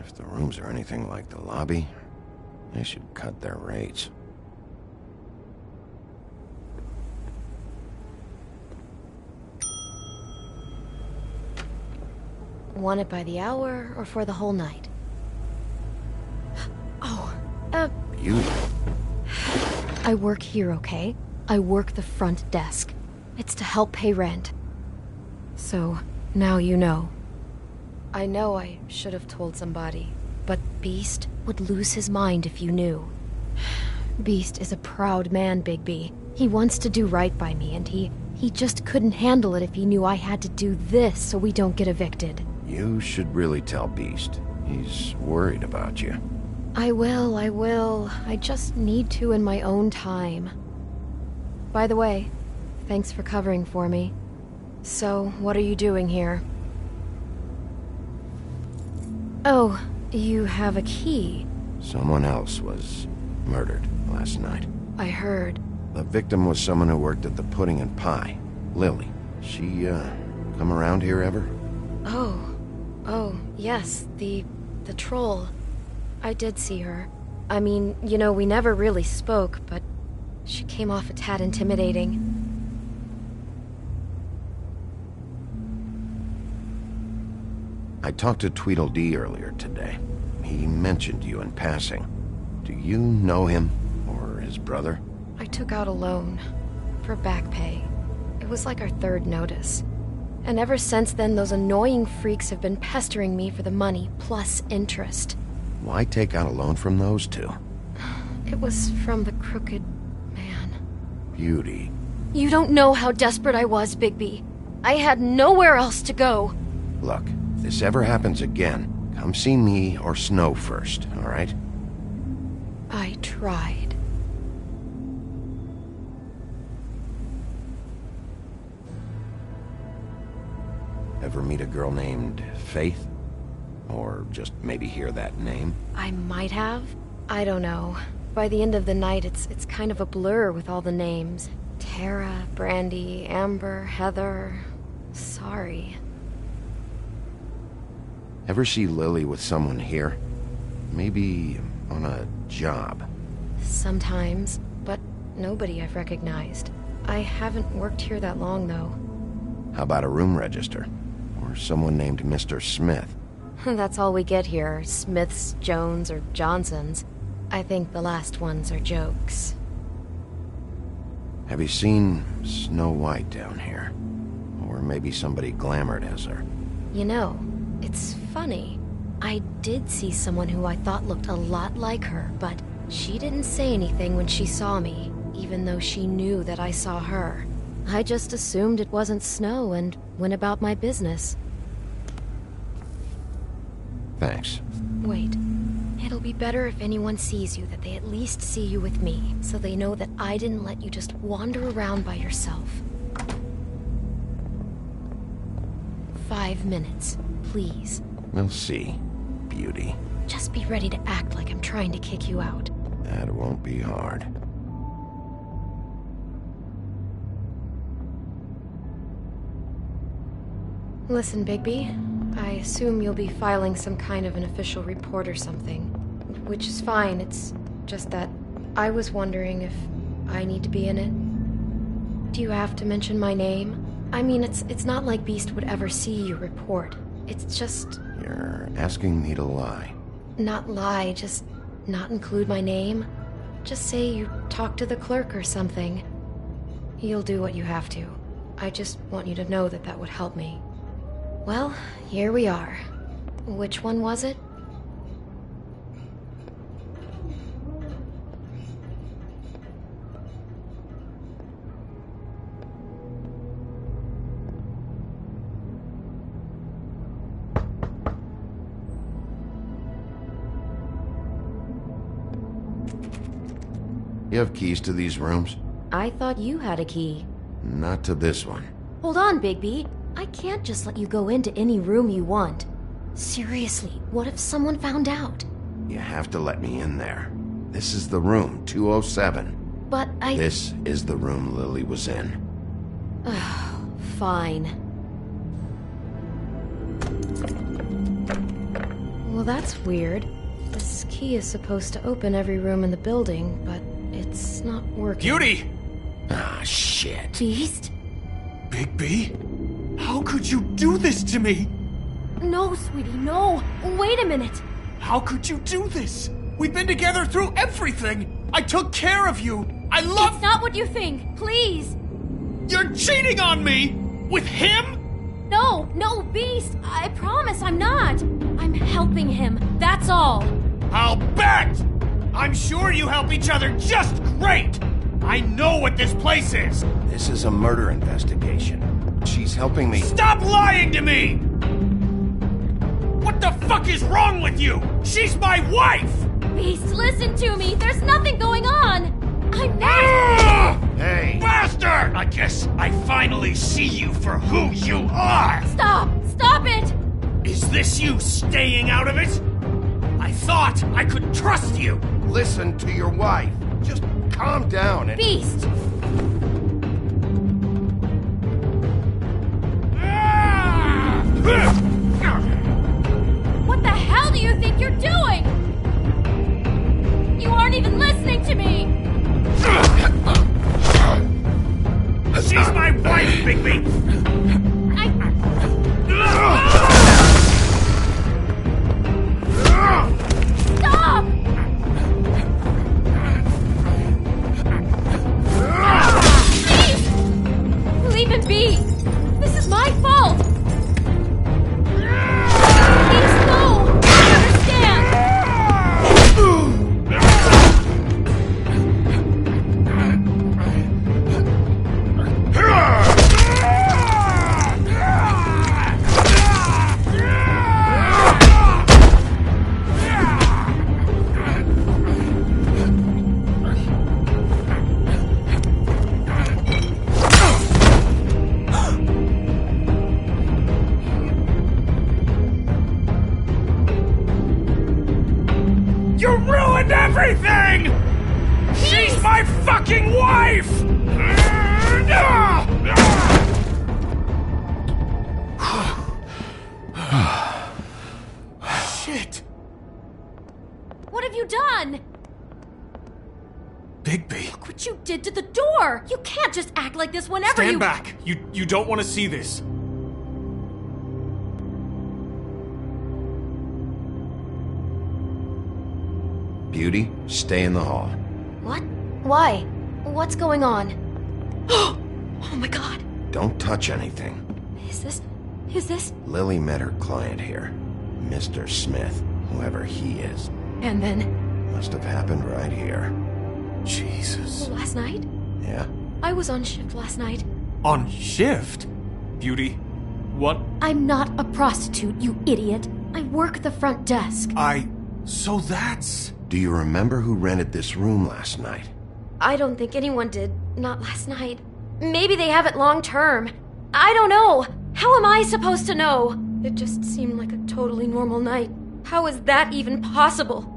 If the rooms are anything like the lobby, they should cut their rates. Want it by the hour or for the whole night? Oh, Beauty. I work here, okay? I work the front desk. It's to help pay rent. So, now you know. I know I should have told somebody, but Beast would lose his mind if you knew. Beast is a proud man, Bigby. He wants to do right by me, and he just couldn't handle it if he knew I had to do this so we don't get evicted. You should really tell Beast. He's worried about you. I will. I just need to in my own time. By the way, thanks for covering for me. So, what are you doing here? Oh, you have a key. Someone else was murdered last night. I heard. The victim was someone who worked at the Pudding and Pie. Lily. She, come around here ever? Oh, yes, the troll. I did see her. I mean, you know, we never really spoke, but she came off a tad intimidating. I talked to Tweedledee earlier today. He mentioned you in passing. Do you know him, or his brother? I took out a loan for back pay. It was like our third notice. And ever since then, those annoying freaks have been pestering me for the money, plus interest. Why take out a loan from those two? It was from the Crooked Man. Beauty. You don't know how desperate I was, Bigby. I had nowhere else to go. Look, if this ever happens again, come see me or Snow first, all right? I tried. Ever meet a girl named Faith? Or just maybe hear that name? I might have. I don't know. By the end of the night, it's kind of a blur with all the names. Tara, Brandy, Amber, Heather... Sorry. Ever see Lily with someone here? Maybe on a job? Sometimes, but nobody I've recognized. I haven't worked here that long, though. How about a room register? Or someone named Mr. Smith? That's all we get here, Smiths, Jones, or Johnsons. I think the last ones are jokes. Have you seen Snow White down here? Or maybe somebody glamored as her? You know, it's funny. I did see someone who I thought looked a lot like her, but she didn't say anything when she saw me, even though she knew that I saw her. I just assumed it wasn't Snow and went about my business. Thanks. Wait. It'll be better if anyone sees you that they at least see you with me, so they know that I didn't let you just wander around by yourself. 5 minutes, please. We'll see, Beauty. Just be ready to act like I'm trying to kick you out. That won't be hard. Listen, Bigby. I assume you'll be filing some kind of an official report or something. Which is fine, it's just that I was wondering if I need to be in it. Do you have to mention my name? I mean, it's not like Beast would ever see your report. It's just... You're asking me to lie. Not lie, just not include my name. Just say you talked to the clerk or something. You'll do what you have to. I just want you to know that that would help me. Well, here we are. Which one was it? You have keys to these rooms? I thought you had a key. Not to this one. Hold on, Bigby. I can't just let you go into any room you want. Seriously, what if someone found out? You have to let me in there. This is the room, 207. But I... This is the room Lily was in. Fine. Well, that's weird. This key is supposed to open every room in the building, but it's not working. Beauty! Ah, shit. Beast? Bigby? How could you do this to me? No, sweetie, no. Wait a minute. How could you do this? We've been together through everything. I took care of you. I love... It's not what you think. Please. You're cheating on me! With him? No, Beast. I promise I'm not. I'm helping him. That's all. I'll bet! I'm sure you help each other just great! I know what this place is! This is a murder investigation. She's helping me... Stop lying to me! What the fuck is wrong with you? She's my wife! Beast, listen to me. There's nothing going on. I'm not... Hey! Bastard! I guess I finally see you for who you are! Stop! Stop it! Is this you staying out of it? I thought I could trust you! Listen to your wife. Just calm down and... Beast! Ah! Bigby! Stop! Please! Leave him be! This is my fault! Please, no! I understand! You ruined everything! She's my fucking wife! Shit! What have you done? Bigby. Look what you did to the door! You can't just act like this whenever Stand you- back! You don't want to see this. Beauty, stay in the hall. What? Why? What's going on? Oh my god. Don't touch anything. Is this... Lily met her client here, Mr. Smith, whoever he is. And then... Must have happened right here. Jesus. Last night? Yeah? I was on shift last night. On shift? Beauty, what? I'm not a prostitute, you idiot. I work the front desk. So that's... Do you remember who rented this room last night? I don't think anyone did. Not last night. Maybe they have it long term. I don't know. How am I supposed to know? It just seemed like a totally normal night. How is that even possible?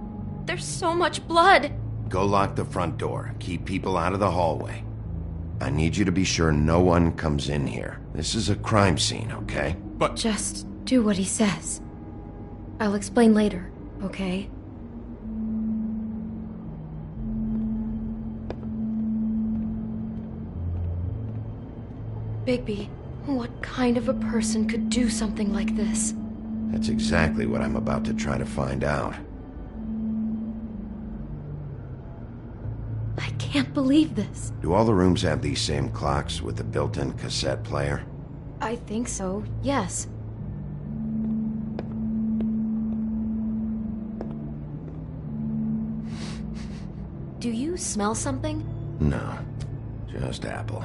There's so much blood. Go lock the front door. Keep people out of the hallway. I need you to be sure no one comes in here. This is a crime scene, okay? But... Just do what he says. I'll explain later, okay? Bigby, what kind of a person could do something like this? That's exactly what I'm about to try to find out. I can't believe this. Do all the rooms have these same clocks with the built-in cassette player? I think so, yes. Do you smell something? No, just apple.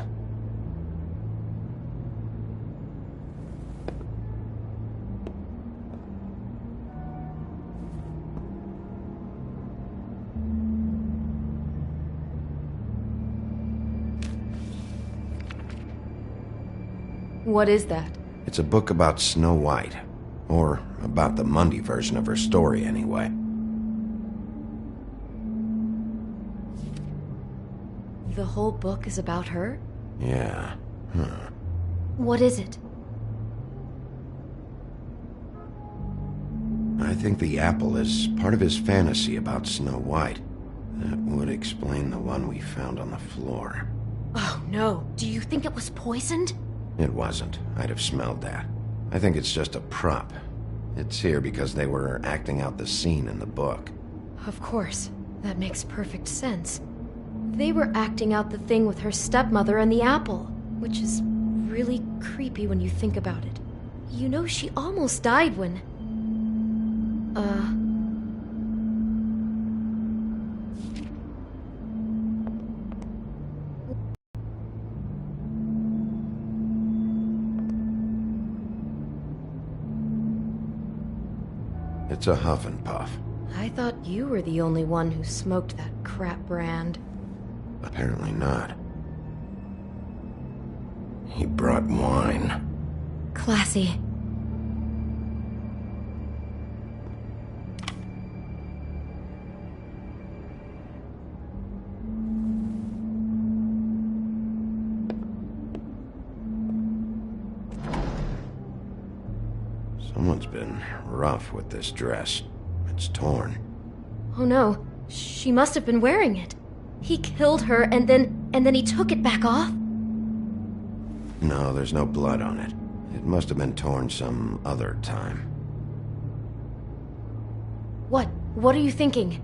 What is that? It's a book about Snow White. Or about the Mundy version of her story, anyway. The whole book is about her? Yeah. What is it? I think the apple is part of his fantasy about Snow White. That would explain the one we found on the floor. Oh no, do you think it was poisoned? It wasn't. I'd have smelled that. I think it's just a prop. It's here because they were acting out the scene in the book. Of course. That makes perfect sense. They were acting out the thing with her stepmother and the apple, which is really creepy when you think about it. You know, she almost died when... It's a Huff and Puff. I thought you were the only one who smoked that crap brand. Apparently not. He brought wine. Classy. Someone's been rough with this dress. It's torn. Oh no, she must have been wearing it. He killed her and then he took it back off? No, there's no blood on it. It must have been torn some other time. What? What are you thinking?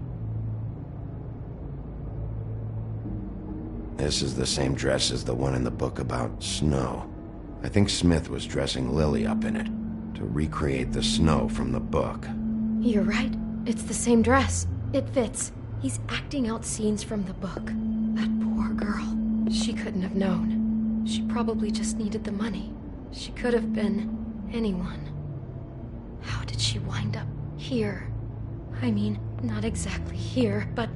This is the same dress as the one in the book about Snow. I think Smith was dressing Lily up in it, to recreate the Snow from the book. You're right. It's the same dress. It fits. He's acting out scenes from the book. That poor girl. She couldn't have known. She probably just needed the money. She could have been anyone. How did she wind up here? I mean, not exactly here, but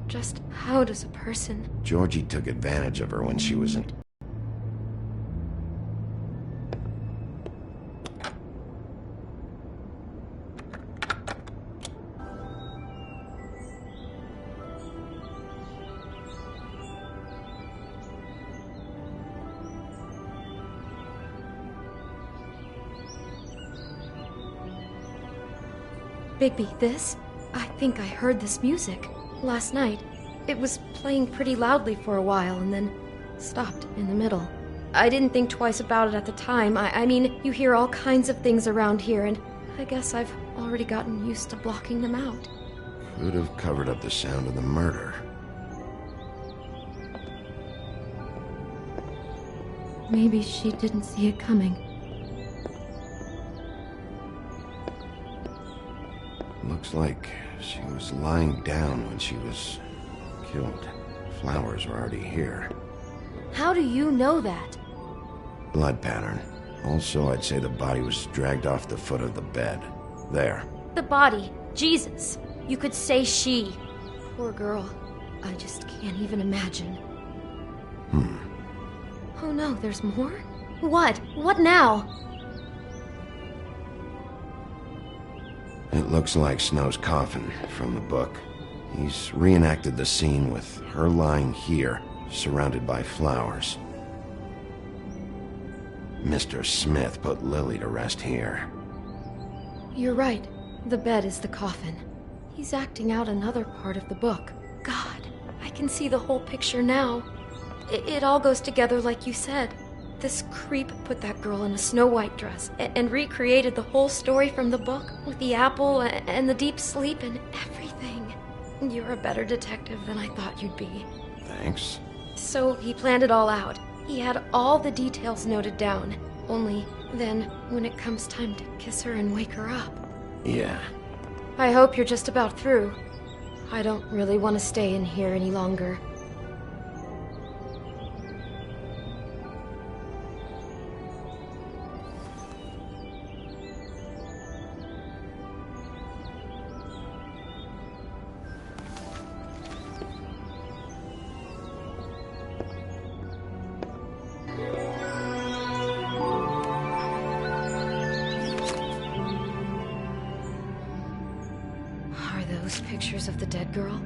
just how does a person... Georgie took advantage of her when she was in... Bigby, this? I think I heard this music. Last night. It was playing pretty loudly for a while and then stopped in the middle. I didn't think twice about it at the time. I mean, you hear all kinds of things around here, and I guess I've already gotten used to blocking them out. Could have covered up the sound of the murder. Maybe she didn't see it coming. Looks like she was lying down when she was killed. Flowers were already here. How do you know that? Blood pattern. Also, I'd say the body was dragged off the foot of the bed. There. The body. Jesus. You could say she. Poor girl. I just can't even imagine. Oh no, there's more? What? What now? It looks like Snow's coffin from the book. He's reenacted the scene with her lying here, surrounded by flowers. Mr. Smith put Lily to rest here. You're right. The bed is the coffin. He's acting out another part of the book. God, I can see the whole picture now. It all goes together like you said. This creep put that girl in a Snow White dress and recreated the whole story from the book with the apple and the deep sleep and everything. You're a better detective than I thought you'd be. Thanks. So he planned it all out. He had all the details noted down. Only then, when it comes time to kiss her and wake her up. Yeah. I hope you're just about through. I don't really want to stay in here any longer. Pictures of the dead girl?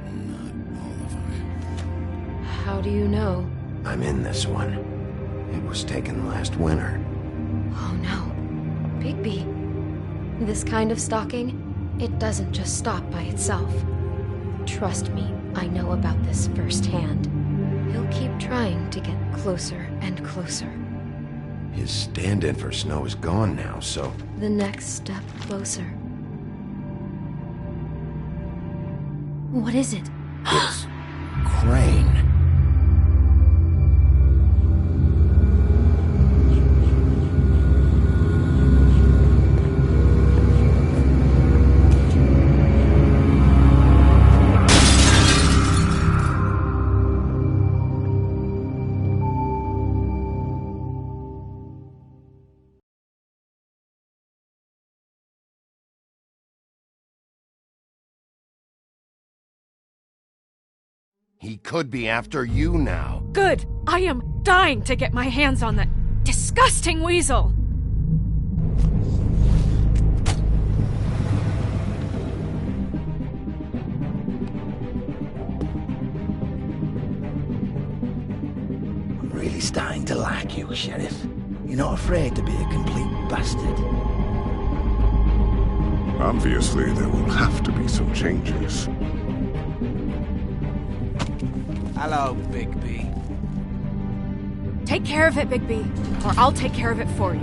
Not all of them. How do you know? I'm in this one. It was taken last winter. Oh no. Bigby. This kind of stalking, it doesn't just stop by itself. Trust me, I know about this firsthand. He'll keep trying to get closer and closer. His stand-in for Snow is gone now, so... The next step closer. What is it? It's Crane. He could be after you now. Good! I am dying to get my hands on that disgusting weasel! I'm really starting to like you, Sheriff. You're not afraid to be a complete bastard. Obviously, there will have to be some changes. Hello, Bigby. Take care of it, Bigby, or I'll take care of it for you.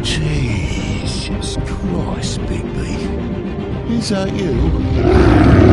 Jesus Christ, Bigby. Is that you?